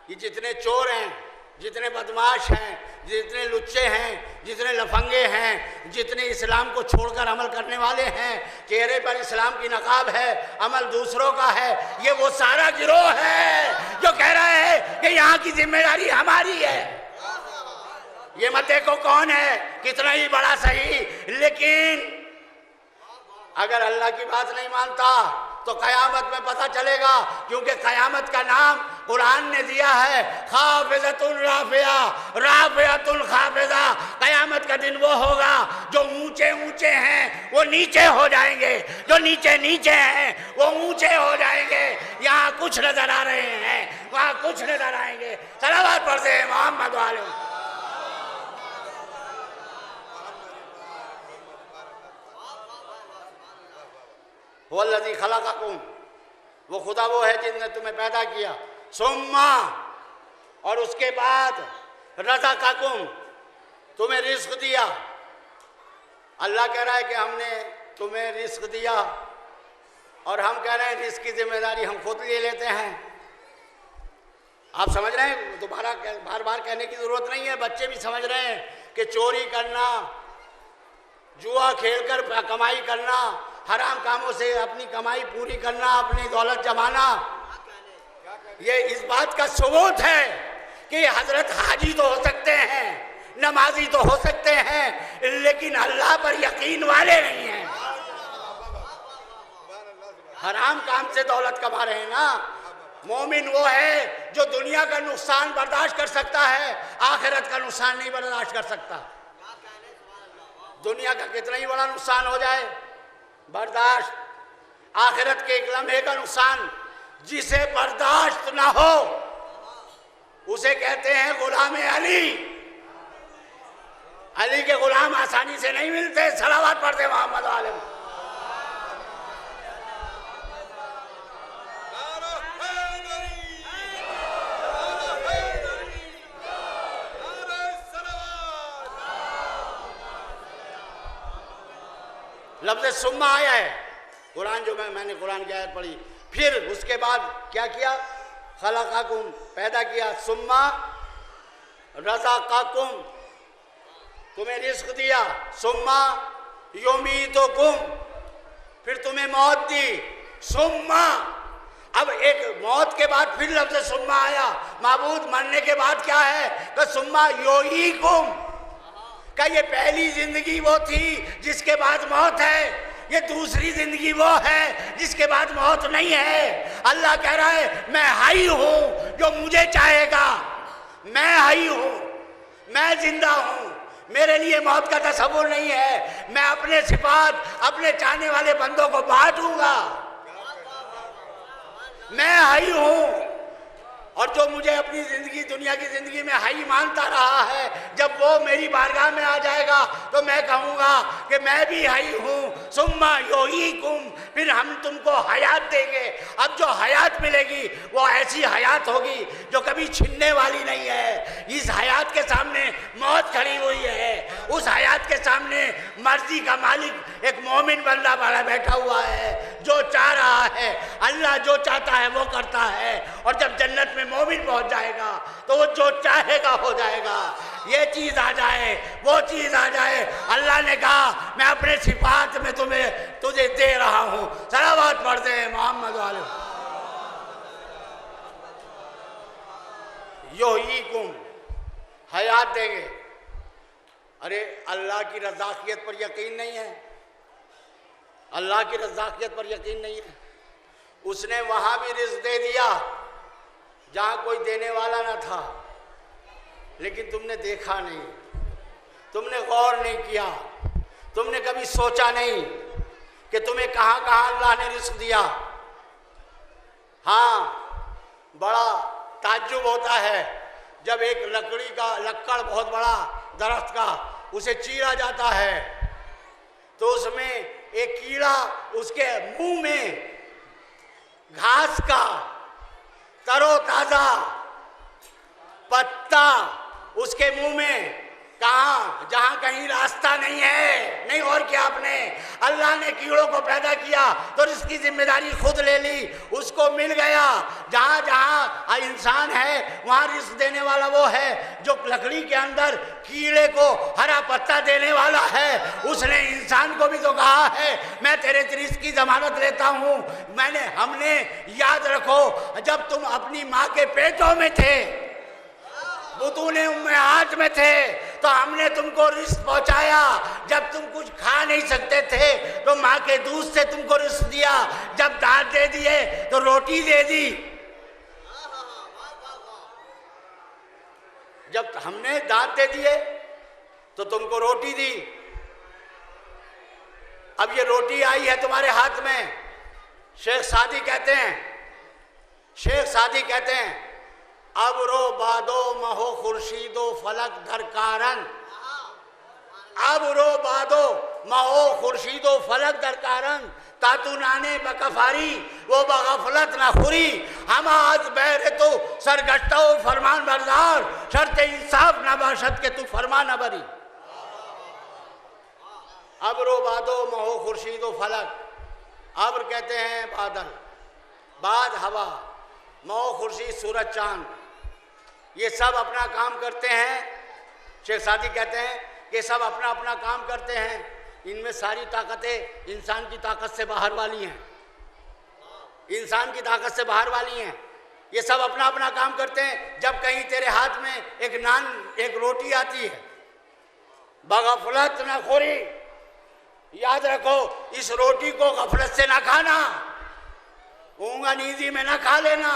ये जितने चोर हैं, जितने बदमाश हैं, जितने लुच्चे हैं, जितने लफंगे हैं, जितने इस्लाम को छोड़कर अमल करने वाले हैं, चेहरे पर इस्लाम की नकाब है, अमल दूसरों का है, ये वो सारा गिरोह है जो कह रहा है कि यहाँ की जिम्मेदारी हमारी है। ये मत देखो कौन है, कितना ही बड़ा सही, लेकिन अगर अल्लाह की बात नहीं मानता तो कयामत में पता चलेगा। क्योंकि कयामत का नाम कुरान ने दिया है खाफिज़तुन राफ़िया, राफ़ियतुन खाफिज़ा। कयामत का दिन वो होगा जो ऊंचे ऊंचे हैं वो नीचे हो जाएंगे, जो नीचे नीचे हैं वो ऊंचे हो जाएंगे। यहाँ कुछ नजर आ रहे हैं, वहाँ कुछ नजर आएंगे। सलावत पढ़ते हैं मोहम्मद वाले। वल्लज़ी खलक़कुम, वो खुदा वो है जिसने तुम्हें पैदा किया। सुम्मा, और उसके बाद रज़क़कुम, तुम्हें रिज़्क़ दिया। अल्लाह कह रहा है कि हमने तुम्हें रिज़्क़ दिया, और हम कह रहे हैं रिज़्क़ की जिम्मेदारी हम खुद ले लेते हैं। आप समझ रहे हैं, दोबारा बार बार कहने की ज़रूरत नहीं है। बच्चे भी समझ रहे हैं कि चोरी करना, जुआ खेलकर कमाई करना, हराम कामों से अपनी कमाई पूरी करना, अपनी दौलत जमाना, ये इस बात का सबूत है कि हजरत हाजी तो हो सकते हैं, नमाजी तो हो सकते हैं, लेकिन अल्लाह पर यकीन वाले नहीं हैं। हराम काम से दौलत कमा रहे हैं ना। मोमिन वो है जो दुनिया का नुकसान बर्दाश्त कर सकता है, आखिरत का नुकसान नहीं बर्दाश्त कर सकता। दुनिया का कितना ही बड़ा नुकसान हो जाए बर्दाश्त, आखिरत के एक लम्हे का नुकसान जिसे बर्दाश्त ना हो उसे कहते हैं गुलाम अली। अली के गुलाम आसानी से नहीं मिलते। सलावत पढ़ते मोहम्मद वाले। लफ्ज़ सुम्मा आया है कुरान, जो मैंने कुरान की आयत पढ़ी। फिर उसके बाद क्या किया, खलक़कुम, पैदा किया, सुम्मा रज़क़कुम, तुम्हें रिज़्क़ दिया, सुम्मा युमीतुकुम, फिर तुम्हें मौत दी, सुम्मा। अब एक मौत के बाद फिर लफ्ज़ सुम्मा आया। माबूद मरने के बाद क्या है, तो सुम्मा युहीकुम। क्या ये पहली जिंदगी वो थी जिसके बाद मौत है, ये दूसरी जिंदगी वो है जिसके बाद मौत नहीं है। अल्लाह कह रहा है मैं हाई हूं जो मुझे चाहेगा, मैं हाई हूं, मैं जिंदा हूं, मेरे लिए मौत का तसव्वुर नहीं है। मैं अपने सिफात अपने चाहने वाले बंदों को बांटूंगा। मैं हाई हूं, और जो मुझे अपनी ज़िंदगी दुनिया की ज़िंदगी में हाई मानता रहा है, जब वो मेरी बारगाह में आ जाएगा तो मैं कहूँगा कि मैं भी हाई हूँ। सुम्मा युहीकुम, फिर हम तुमको हयात देंगे। अब जो हयात मिलेगी वो ऐसी हयात होगी जो कभी छिनने वाली नहीं है। इस हयात के सामने मौत खड़ी हुई है, उस हयात के सामने मर्जी का मालिक एक मोमिन बंदा बड़ा बैठा हुआ है जो चाह रहा है। अल्लाह जो चाहता है वो करता है, और जब जन्नत में मोमिन पहुंच जाएगा तो वो जो चाहेगा हो जाएगा। ये चीज आ जाए, वो चीज आ जाए। अल्लाह ने कहा मैं अपने सिफात में तुझे दे रहा हूं। सलावत पढ़ते हैं मोहम्मद वाले। युहीकुम, हयात देंगे। अरे अल्लाह की रज़ाकियत पर यकीन नहीं है, अल्लाह की रज़ाकियत पर यकीन नहीं है। उसने वहां भी रिज़्क़ दे दिया जहां कोई देने वाला ना था, लेकिन तुमने देखा नहीं, तुमने गौर नहीं किया, तुमने कभी सोचा नहीं कि तुम्हें कहां कहां अल्लाह ने रिज़्क़ दिया। हाँ, बड़ा ताज्जुब होता है जब एक लकड़ी का लक्कड़, बहुत बड़ा दरख्त का, उसे चीरा जाता है तो उसमें एक कीड़ा उसके मुंह में घास का तरोताजा पत्ता उसके मुंह में, कहाँ, जहां कहीं रास्ता नहीं है। नहीं और क्या, आपने अल्लाह ने कीड़ों को पैदा किया तो इसकी जिम्मेदारी खुद ले ली, उसको मिल गया। जहां जहां इंसान है वहां रिस्क देने वाला वो है जो लकड़ी के अंदर कीड़े को हरा पत्ता देने वाला है। उसने इंसान को भी तो कहा है मैं तेरे रिस्क की जमानत लेता हूं। हमने याद रखो, जब तुम अपनी माँ के पेटों में थे, बुतूने उम्महात में थे, तो हमने तुमको रिस्क पहुंचाया। जब तुम कुछ खा नहीं सकते थे तो माँ के दूध से तुमको रिस्क दिया। जब दांत दे दिए तो रोटी दे दी। जब हमने दांत दे दिए तो तुमको रोटी दी। अब ये रोटी आई है तुम्हारे हाथ में। शेख सादी कहते हैं अब रो बादो महो खुर्शीदो फलक दरकारन, अब रो बादो महो खुर्शीदो फलक दरकारन, तातू नाने बकफारी वो बगफलत ना खुरी, हम आज बहरे तो सरगट्टा फरमान बरदार, शर्त इंसाफ ना बाशत के तू फरमा न बरी। अब रो बादो महो खुर्शीदो फलक, अब्र कहते हैं बादल, बाद हवा, महो खुर्शीद सूरज चांद, ये सब अपना काम करते हैं। शेख सादी कहते हैं कि सब अपना अपना काम करते हैं। इनमें सारी ताकतें इंसान की ताकत से बाहर वाली हैं, इंसान की ताकत से बाहर वाली हैं। ये सब अपना अपना काम करते हैं। जब कहीं तेरे हाथ में एक नान, एक रोटी आती है, बगफलत न खोरी, याद रखो इस रोटी को गफलत से ना खाना, ऊँगा नींदी में ना खा लेना,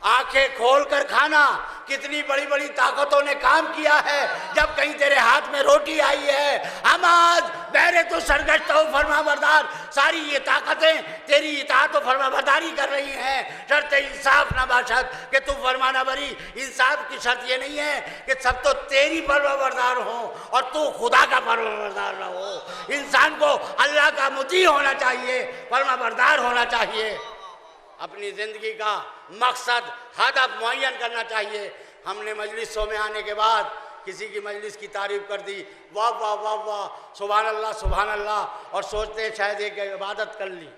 आंखें खोल कर खाना। कितनी बड़ी बड़ी ताकतों ने काम किया है। जब कहीं तेरे हाथ में रोटी आई है, हम आज बहरे तो सरगश्त हो फरमा बरदार, सारी ये ताकतें तेरी इताअत और फरमा बरदारी कर रही हैं। शर्त इंसाफ ना बाशत कि तू फरमा ना बरी। इंसाफ की शर्त ये नहीं है कि सब तो तेरी फरमा बरदार हो और तू खुदा का फरमा बरदार ना हो। इंसान को अल्लाह का मुती होना चाहिए, फरमा बरदार होना चाहिए। अपनी ज़िंदगी का मकसद, हदफ मुअय्यन करना चाहिए। हमने मजलिसों में आने के बाद किसी की मजलिस की तारीफ़ कर दी, वाह वाह वाह वाह, सुभान अल्लाह, और सोचते हैं शायद एक इबादत कर ली।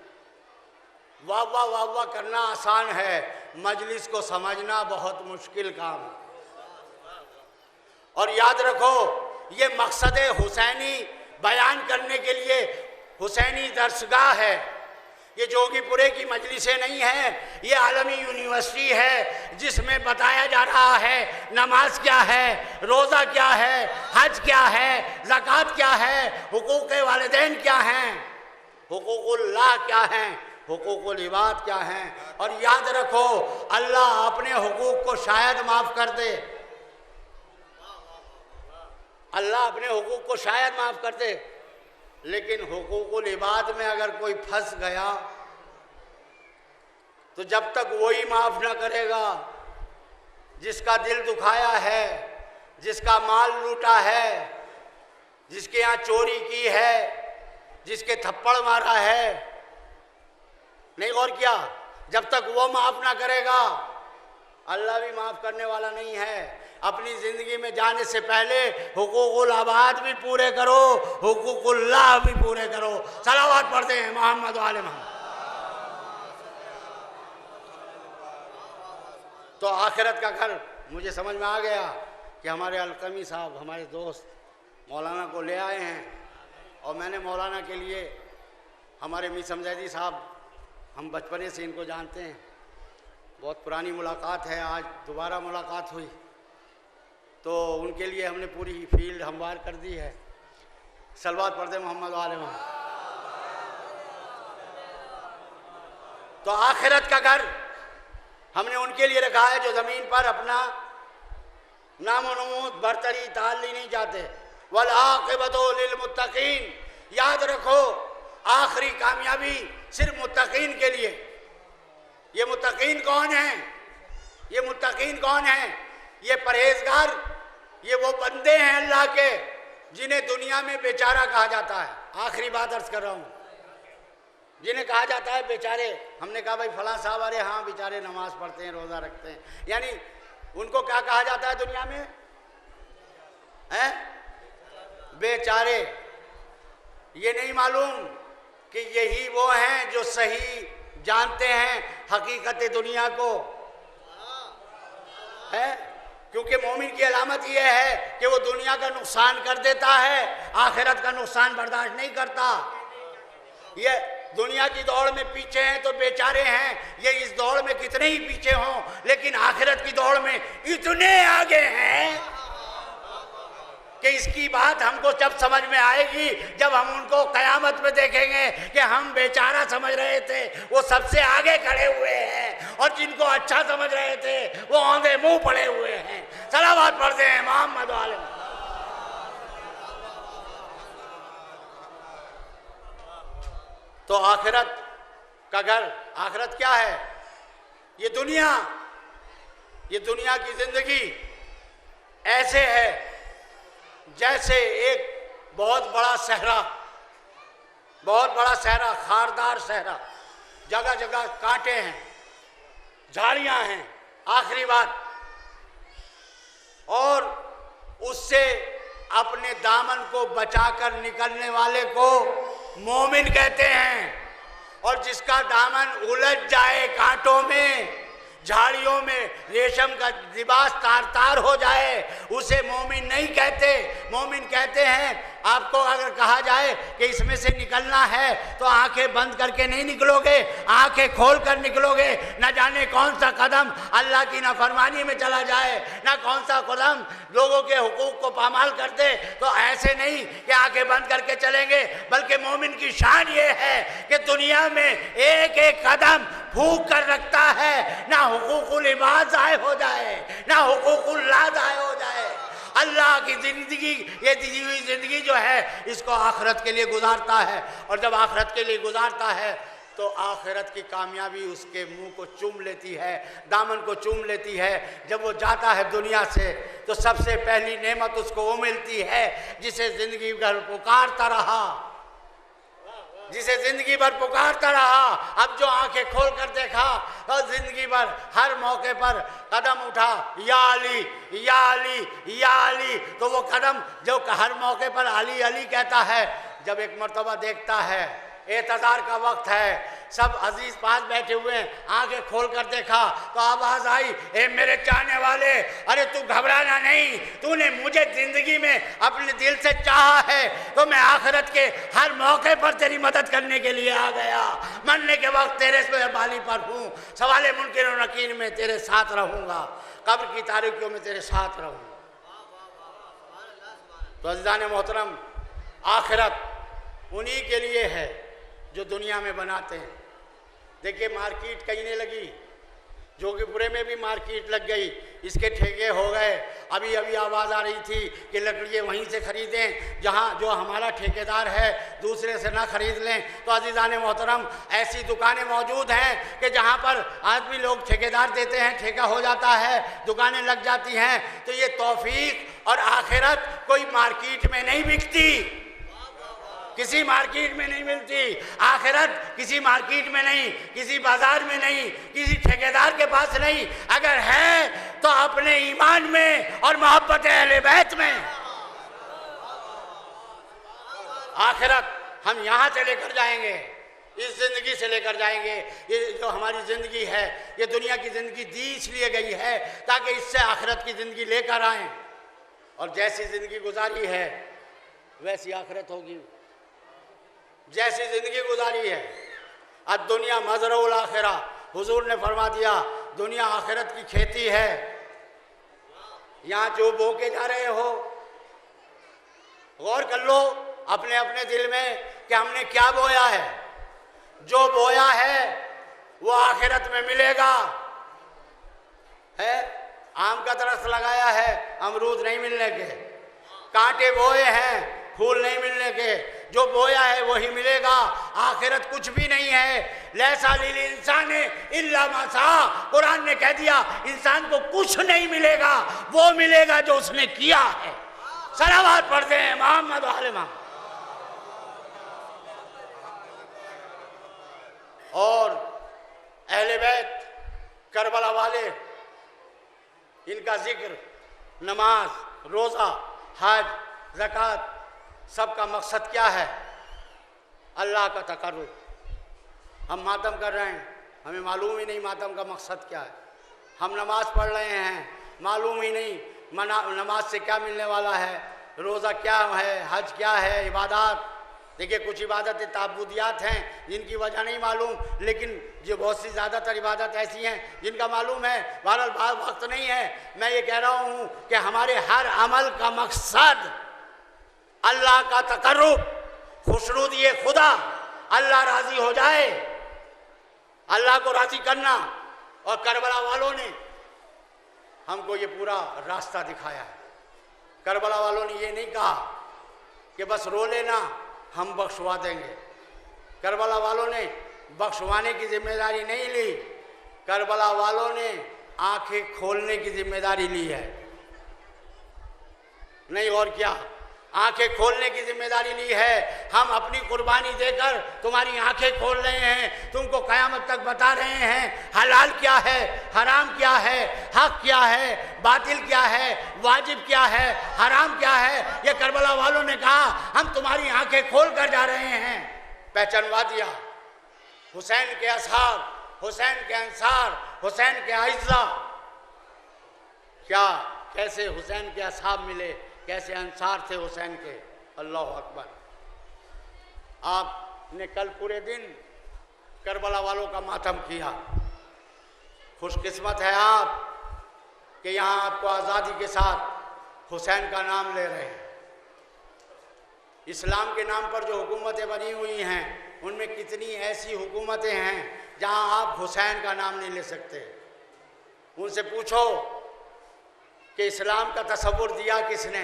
वाह वाह वाह वाह करना आसान है, मजलिस को समझना बहुत मुश्किल काम है। और याद रखो ये मकसद हुसैनी बयान करने के लिए हुसैनी दरसगाह है। ये जोगीपुरे की मजलिसें नहीं है, ये आलमी यूनिवर्सिटी है जिसमें बताया जा रहा है नमाज क्या है, रोज़ा क्या है, हज क्या है, ज़कात क्या है, हुकूक वालिदैन क्या हैं, हुकूकुल्लाह क्या हैं, हुकूकुल इबाद क्या हैं। और याद रखो अल्लाह अपने हुकूक को शायद माफ़ कर दे, अल्लाह अपने हुकूक को शायद माफ़ कर दे, लेकिन हुकूकुल इबाद में अगर कोई फंस गया तो जब तक वही माफ़ ना करेगा जिसका दिल दुखाया है, जिसका माल लूटा है, जिसके यहाँ चोरी की है, जिसके थप्पड़ मारा है, नहीं और क्या, जब तक वो माफ़ ना करेगा अल्लाह भी माफ़ करने वाला नहीं है। अपनी ज़िंदगी में जाने से पहले हुकूकुल आबाद भी पूरे करो, हुकूकुल्लाह भी पूरे करो। सलावत पढ़ते हैं मोहम्मद वाले मोहम्मद। तो आखिरत का घर मुझे समझ में आ गया कि हमारे अलकमी साहब हमारे दोस्त मौलाना को ले आए हैं, और मैंने मौलाना के लिए हमारे मीर समजैदी साहब, हम बचपने से इनको जानते हैं, बहुत पुरानी मुलाकात है, आज दोबारा मुलाकात हुई, तो उनके लिए हमने पूरी फील्ड हमवार कर दी है। सलवात पढ़ते मोहम्मद वाले मोहम्मद। तो आखिरत का घर हमने उनके लिए रखा है जो ज़मीन पर अपना नामो नमूद बरतरी ताली नहीं चाहते। वल आक़िबतु लिल मुत्तक़ीन, याद रखो आखिरी कामयाबी सिर्फ मुत्तक़ीन के लिए। ये मुत्तक़ीन कौन है? ये मुत्तक़ीन कौन है? ये परहेजगार, ये वो बंदे हैं अल्लाह के जिन्हें दुनिया में बेचारा कहा जाता है। आखिरी बात अर्ज कर रहा हूँ, जिन्हें कहा जाता है बेचारे। हमने कहा भाई फलां साहब, अरे हाँ बेचारे नमाज पढ़ते हैं, रोज़ा रखते हैं, यानी उनको क्या कहा जाता है दुनिया में? हैं? बेचारे। ये नहीं मालूम कि यही वो हैं जो सही जानते हैं हकीकत दुनिया को, है? क्योंकि मोमिन की अलामत यह है कि वो दुनिया का नुकसान कर देता है, आखिरत का नुकसान बर्दाश्त नहीं करता। ये दुनिया की दौड़ में पीछे हैं तो बेचारे हैं। ये इस दौड़ में कितने ही पीछे हों, लेकिन आखिरत की दौड़ में इतने आगे हैं कि इसकी बात हमको जब समझ में आएगी, जब हम उनको कयामत में देखेंगे कि हम बेचारा समझ रहे थे, वो सबसे आगे खड़े हुए हैं, और जिनको अच्छा समझ रहे थे वो औंधे मुंह पड़े हुए हैं। सलावत पढ़ते हैं मोहम्मद वाले। तो आखिरत का घर, आखिरत क्या है? ये दुनिया की जिंदगी ऐसे है जैसे एक बहुत बड़ा सहरा, खारदार सहरा, जगह जगह कांटे हैं, झाड़ियां हैं, आखिरी बात, और उससे अपने दामन को बचाकर निकलने वाले को मोमिन कहते हैं। और जिसका दामन उलझ जाए कांटों में, झाड़ियों में, रेशम का लिबास तार तार हो जाए, उसे मोमिन नहीं कहते। मोमिन कहते हैं, आपको अगर कहा जाए कि इसमें से निकलना है तो आंखें बंद करके नहीं निकलोगे, आंखें खोल कर निकलोगे। न जाने कौन सा कदम अल्लाह की नाफरमानी में चला जाए, ना कौन सा कदम लोगों के हुकूक को पामाल कर दे। तो ऐसे नहीं कि आंखें बंद करके चलेंगे, बल्कि मोमिन की शान ये है कि दुनिया में एक एक कदम फूंक कर रखता है, ना हुकूकुल इबाद ज़ाय हो जाए, ना हुकूकुल ला ज़ाय हो जाए। अल्लाह की ज़िंदगी, ये दी हुई ज़िंदगी जो है, इसको आखिरत के लिए गुजारता है। और जब आखिरत के लिए गुजारता है तो आखिरत की कामयाबी उसके मुंह को चूम लेती है, दामन को चूम लेती है। जब वो जाता है दुनिया से तो सबसे पहली नेमत उसको वो मिलती है जिसे ज़िंदगी भर पुकारता रहा, जिसे जिंदगी भर पुकारता रहा। अब जो आंखें खोल कर देखा तो जिंदगी भर हर मौके पर कदम उठा, या अली या अली या अली, तो वो कदम जो हर मौके पर अली अली कहता है, जब एक मर्तबा देखता है एतज़ार का वक्त है, सब अजीज पास बैठे हुए हैं, आंखें खोल कर देखा तो आवाज आई, ए मेरे चाहने वाले, अरे तू घबराना नहीं, तूने मुझे जिंदगी में अपने दिल से चाहा है तो मैं आखिरत के हर मौके पर तेरी मदद करने के लिए आ गया। मरने के वक्त तेरे से बाली पर हूँ, सवाले मुनकिर और नकीर में तेरे साथ रहूँगा, कब्र की तारीकियों में तेरे साथ रहूँगा। तो अज़ीज़ान मोहतरम, आखिरत उन्हीं के लिए है जो दुनिया में बनाते हैं। देखिए मार्केट कहीं लगी, जोगीपुरे में भी मार्केट लग गई, इसके ठेके हो गए। अभी अभी आवाज़ आ रही थी कि लकड़ियाँ वहीं से ख़रीदें जहाँ जो हमारा ठेकेदार है, दूसरे से ना ख़रीद लें। तो अज़ीज़ान मोहतरम, ऐसी दुकानें मौजूद हैं कि जहाँ पर आदमी लोग ठेकेदार देते हैं, ठेका हो जाता है, दुकानें लग जाती हैं। तो ये तौफीक और आखिरत कोई मार्केट में नहीं बिकती, किसी मार्केट में नहीं मिलती। आखिरत किसी मार्केट में नहीं, किसी बाजार में नहीं, किसी ठेकेदार के पास नहीं। अगर है तो अपने ईमान में और मोहब्बत अहले बैत में। आखिरत हम यहाँ से लेकर जाएंगे, इस जिंदगी से लेकर जाएंगे। ये जो हमारी ज़िंदगी है, ये दुनिया की ज़िंदगी दी इसलिए गई है ताकि इससे आखिरत की ज़िंदगी लेकर आएँ। और जैसी जिंदगी गुजारी है वैसी आखिरत होगी। जैसी जिंदगी गुजारी है, अब दुनिया मजरउल आखिरा, हुजूर ने फरमा दिया दुनिया आखिरत की खेती है। यहाँ जो बो के जा रहे हो, गौर कर लो अपने अपने दिल में कि हमने क्या बोया है। जो बोया है वो आखिरत में मिलेगा। है आम का दरख्त लगाया है, अमरूद नहीं मिलने के, कांटे बोए हैं, फूल नहीं मिलने के, जो बोया है वही मिलेगा। आखिरत कुछ भी नहीं है। लैसा लिल इंसान इल्ला मा सा, कुरान ने कह दिया इंसान को कुछ नहीं मिलेगा, वो मिलेगा जो उसने किया है। सलावत पढ़ते हैं मोहम्मद वाले मोहम्मद। और अहले बैत करबला वाले, इनका जिक्र नमाज, रोज़ा, हज, ज़कात, सबका मकसद क्या है? अल्लाह का तकर्रुब। हम मातम कर रहे हैं, हमें मालूम ही नहीं मातम का मकसद क्या है। हम नमाज पढ़ रहे हैं, मालूम ही नहीं नमाज से क्या मिलने वाला है, रोज़ा क्या है, हज क्या है, इबादत। देखिए कुछ इबादतें ताबूदियात हैं जिनकी वजह नहीं मालूम, लेकिन जो बहुत सी ज़्यादातर इबादत ऐसी हैं जिनका मालूम है। बहरहाल वक्त नहीं है, मैं ये कह रहा हूँ कि हमारे हर अमल का मकसद अल्लाह का तकर्रुब, खुशनुदी खुदा, अल्लाह राज़ी हो जाए, अल्लाह को राज़ी करना। और करबला वालों ने हमको ये पूरा रास्ता दिखाया है। करबला वालों ने ये नहीं कहा कि बस रो लेना हम बख्शवा देंगे। करबला वालों ने बख्शवाने की जिम्मेदारी नहीं ली, करबला वालों ने आंखें खोलने की जिम्मेदारी ली है। नहीं और क्या, आंखें खोलने की जिम्मेदारी ली है। हम अपनी कुर्बानी देकर तुम्हारी आंखें खोल रहे हैं, तुमको क़यामत तक बता रहे हैं हलाल क्या है, हराम क्या है, हक क्या है, बातिल क्या है, वाजिब क्या है, हराम क्या है। ये करबला वालों ने कहा हम तुम्हारी आंखें खोल कर जा रहे हैं। पहचानवा दिया हुसैन के असहाब, हुसैन के अंसार, हुसैन के आइज़ा। क्या कैसे हुसैन के असहाब मिले, कैसे अंसार थे हुसैन के। अल्लाह अकबर। आपने कल पूरे दिन करबला वालों का मातम किया। खुशकिस्मत है आप कि यहाँ आपको आज़ादी के साथ हुसैन का नाम ले रहे हैं। इस्लाम के नाम पर जो हुकूमतें बनी हुई हैं उनमें कितनी ऐसी हुकूमतें हैं जहाँ आप हुसैन का नाम नहीं ले सकते। उनसे पूछो कि इस्लाम का तसव्वुर दिया किसने?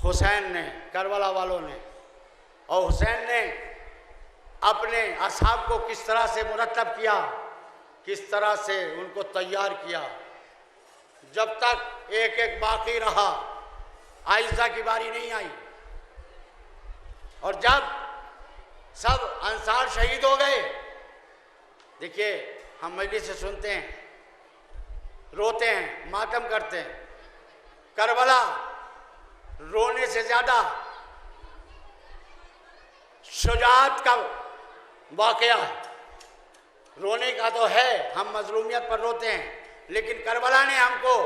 हुसैन ने, करबला वालों ने। और हुसैन ने अपने असहाब को किस तरह से मुरत्तब किया, किस तरह से उनको तैयार किया। जब तक एक एक बाकी रहा, आइज़ा की बारी नहीं आई। और जब सब अंसार शहीद हो गए, देखिए हम मजलिस से सुनते हैं, रोते हैं, मातम करते हैं। करबला रोने से ज़्यादा शुजाअत का वाक़या है। रोने का तो है, हम मजलूमियत पर रोते हैं, लेकिन करबला ने हमको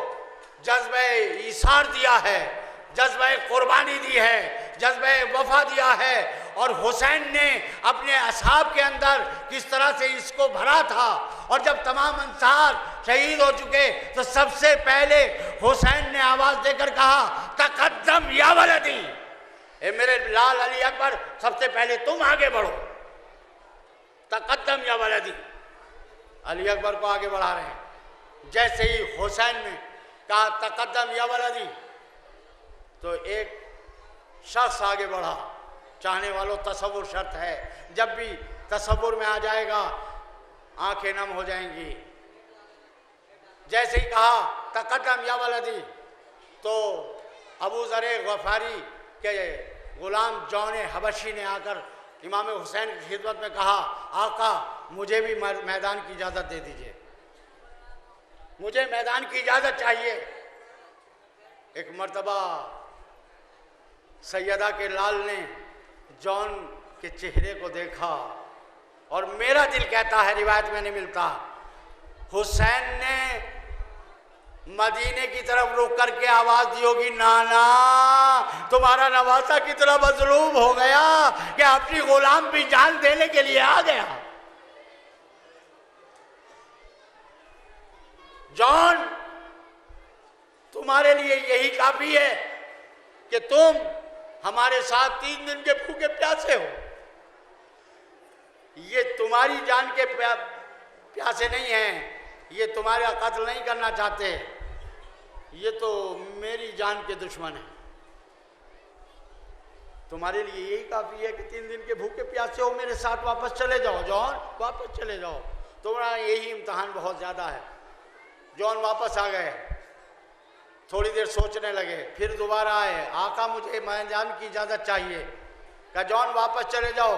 जज्बे ईसार दिया है, जज्बे कुर्बानी दी है, जज्बे वफा दिया है। और हुसैन ने अपने असहाब के अंदर किस तरह से इसको भरा था। और जब तमाम अंसार शहीद हो चुके तो सबसे पहले हुसैन ने आवाज़ देकर कहा तकद्दम या वलदी, ए मेरे लाल अली अकबर, सबसे पहले तुम आगे बढ़ो। तकद्दम या वलदी, अली अकबर को आगे बढ़ा रहे हैं। जैसे ही हुसैन ने कहा तकद्दम या वलदी, तो एक शख्स आगे बढ़ा। चाहने वालों, तसव्वुर शर्त है, जब भी तसव्वुर में आ जाएगा आंखें नम हो जाएंगी। जैसे ही कहा तकद्दम या वलदी, तो अबू ज़र गफ़ारी के गुलाम जौन हबशी ने आकर इमाम हुसैन की खिदमत में कहा आका मुझे भी मैदान की इजाज़त दे दीजिए, मुझे मैदान की इजाज़त चाहिए। एक मर्तबा सैयदा के लाल ने जौन के चेहरे को देखा और मेरा दिल कहता है, रिवायत में नहीं मिलता, हुसैन ने मदीने की तरफ रुक करके आवाज दी होगी, नाना तुम्हारा नवासा कितना मजलूम हो गया कि अपनी गुलाम भी जान देने के लिए आ गया। जॉन, तुम्हारे लिए यही काफी है कि तुम हमारे साथ 3 दिन के भूखे प्यासे हो। ये तुम्हारी जान के प्यासे नहीं हैं, ये तुम्हारा कत्ल नहीं करना चाहते, ये तो मेरी जान के दुश्मन है। तुम्हारे लिए यही काफी है कि 3 दिन के भूखे प्यासे हो, मेरे साथ वापस चले जाओ। जॉन, वापस चले जाओ, तुम्हारा यही इम्तहान बहुत ज्यादा है। जॉन वापस आ गए, थोड़ी देर सोचने लगे, फिर दोबारा आए, आका मुझे मैदान की इजाजत चाहिए। कहा जॉन वापस चले जाओ,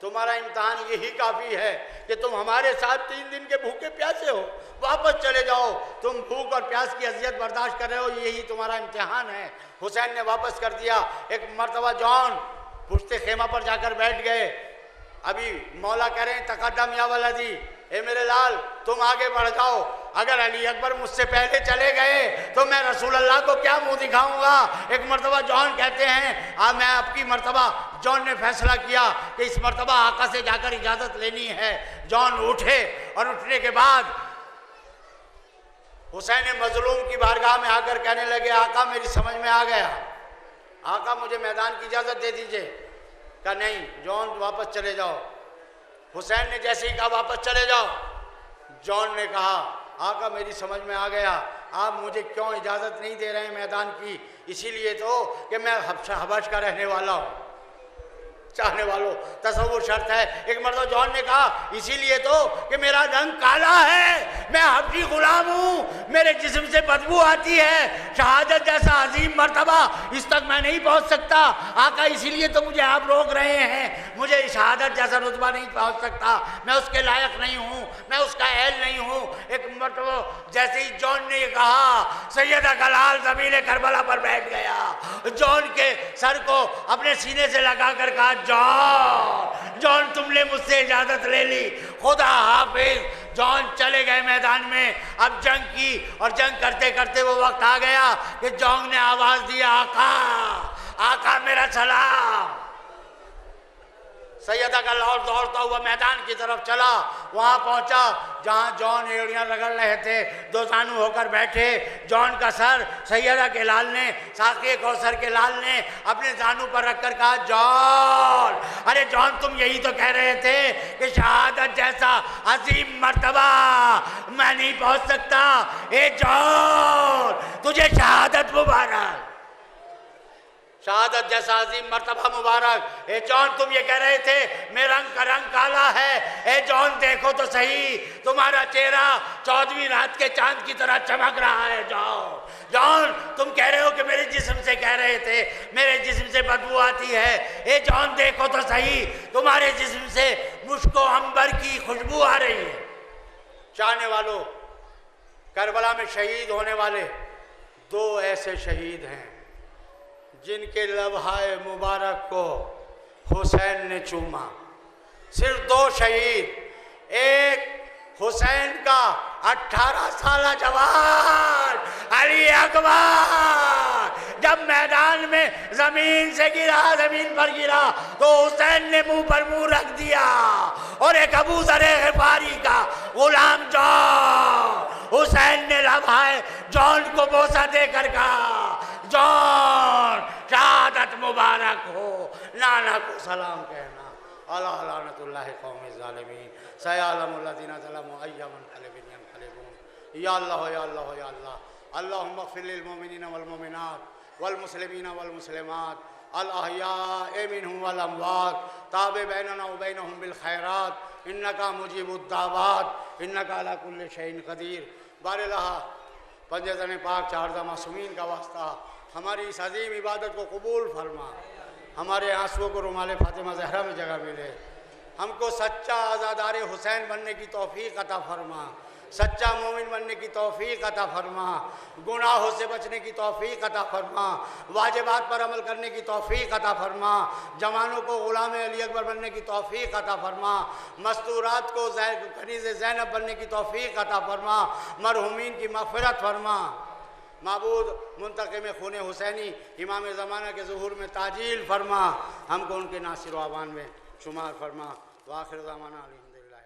तुम्हारा इम्तहान यही काफी है कि तुम हमारे साथ 3 दिन के भूखे प्यासे हो, वापस चले जाओ। तुम भूख और प्यास की अजियत बर्दाश्त कर रहे हो, यही तुम्हारा इम्तिहान है। हुसैन ने वापस कर दिया। एक मर्तबा जॉन पुश्ते खेमा पर जाकर बैठ गए। अभी मौला कह रहे हैं तकद्दम या वलदी, ए मेरे लाल तुम आगे बढ़ जाओ। अगर अली अकबर मुझसे पहले चले गए तो मैं रसूल अल्लाह को क्या मुंह दिखाऊंगा। एक मर्तबा जॉन कहते हैं मैं आपकी मर्तबा, जॉन ने फैसला किया कि इस मर्तबा आका से जाकर इजाजत लेनी है। जॉन उठे और उठने के बाद हुसैन मजलूम की बारगाह में आकर कहने लगे, आका मेरी समझ में आ गया, आका मुझे मैदान की इजाजत दे दीजिए। कहा नहीं जॉन वापस चले जाओ। हुसैन ने जैसे ही कहा वापस चले जाओ, जॉन ने कहा आका मेरी समझ में आ गया, आप मुझे क्यों इजाज़त नहीं दे रहे हैं मैदान की, इसीलिए तो कि मैं हबश का रहने वाला हूँ। चाहने वालों तसव्वुर शर्त है। एक मर्तबा जॉन ने कहा इसीलिए तो कि मेरा रंग काला है, मैं हबशी गुलाम हूँ, मेरे जिस्म से बदबू आती है, शहादत जैसा अजीम मर्तबा इस तक मैं नहीं पहुँच सकता। आका इसीलिए तो मुझे आप रोक रहे हैं, मुझे शहादत जैसा रुतबा नहीं पहुँच सकता, मैं उसके लायक नहीं हूँ, मैं उसका अहल नहीं हूँ। एक मर्तबा जैसे ही जॉन ने कहा, सैयदा कलाल ज़मीन करबला पर बैठ गया। जॉन के सर को अपने सीने से लगा कर कहा, जॉन जॉन तुमने मुझसे इजाजत ले ली, खुदा हाफिज। जॉन चले गए मैदान में। अब जंग की और जंग करते करते वो वक्त आ गया कि जॉन ने आवाज दी, आका आका मेरा सलाम। सैयदा का लाहौर दौड़ता हुआ मैदान की तरफ चला, वहां पहुंचा जहां जॉन एड़ियां रगड़ रहे थे, दो जानू होकर बैठे। जॉन का सर सैयदा के लाल ने, साक़ी कौसर के लाल ने अपने जानू पर रखकर कहा, जॉन अरे जॉन तुम यही तो कह रहे थे कि शहादत जैसा अजीम मर्तबा मैं नहीं पहुंच सकता। ए जॉन तुझे शहादत मुबारक, शहादत जैसा अजीम मर्तबा मुबारक। ए जॉन तुम ये कह रहे थे मेरा रंग का रंग काला है, ए जॉन देखो तो सही तुम्हारा चेहरा 14वीं रात के चांद की तरह चमक रहा है। जॉन तुम कह रहे हो कि मेरे जिस्म से कह रहे थे मेरे जिस्म से बदबू आती है, ए जॉन देखो तो सही तुम्हारे जिस्म से मुश्को अंबर की खुशबू आ रही है। चाहने वालों, करबला में शहीद होने वाले 2 ऐसे शहीद हैं जिनके लम्हाए मुबारक को हुसैन ने चूमा। सिर्फ 2 शहीद, एक हुसैन का 18 साल जवान अली अकबर जब मैदान में जमीन से गिरा, जमीन पर गिरा तो हुसैन ने मुंह पर मुंह रख दिया, और एक अबू ज़र ग़िफ़ारी का गुलाम जॉन, हुसैन ने लम्हाए जॉन को बोसा देकर कहा, जॉन शहादत मुबारक हो, नाना को सलाम कहना। अला लानतुल्लाहि कौमि ज़ालिमीन सयालमुल लज़ीना ज़लमू अय्यमन क़लबिन यनक़लिबून। या अल्लाह या अल्लाह या अल्लाह, अल्लाहुम्मा इग़फ़िर लिल मुमिनीना वल मुमिनात वल मुस्लिमीना वल मुस्लिमात अल अहयाए मिनहुम वल अमवात ताब बैनना व बैनहुम बिल खैरात इन्नका मुजीबुद दावात इन्नका अला कुल्लि शैइन क़दीर। बारहा पंजतन पाक 4 मासूमीन का वास्ता हमारी इस अजीम इबादत को कबूल फरमा, हमारे आंसुओं को रुमाल फातिमा ज़हरा में जगह मिले, हमको सच्चा आज़ादार हुसैन बनने की तौफीक अता फरमा, सच्चा मोमिन बनने की तौफीक अता फरमा, गुनाहों से बचने की तौफीक अता फरमा, वाजिबात पर अमल करने की तौफीक अता फरमा, जवानों को गुलाम अली अकबर बनने की तौफीक अता फरमा, मस्तूरात को कनीज़ ज़ैनब बनने की तौफीक अता फरमा, मरहुमीन की मग़फ़िरत फरमा। माबूद मुंतक़िम खून हुसैनी इमाम ज़माना के ज़ुहूर में ताजील फरमा, हमको उनके नासिर व आवान में शुमार फरमा। वाखिर ज़माना अल्हम्दुलिल्लाह।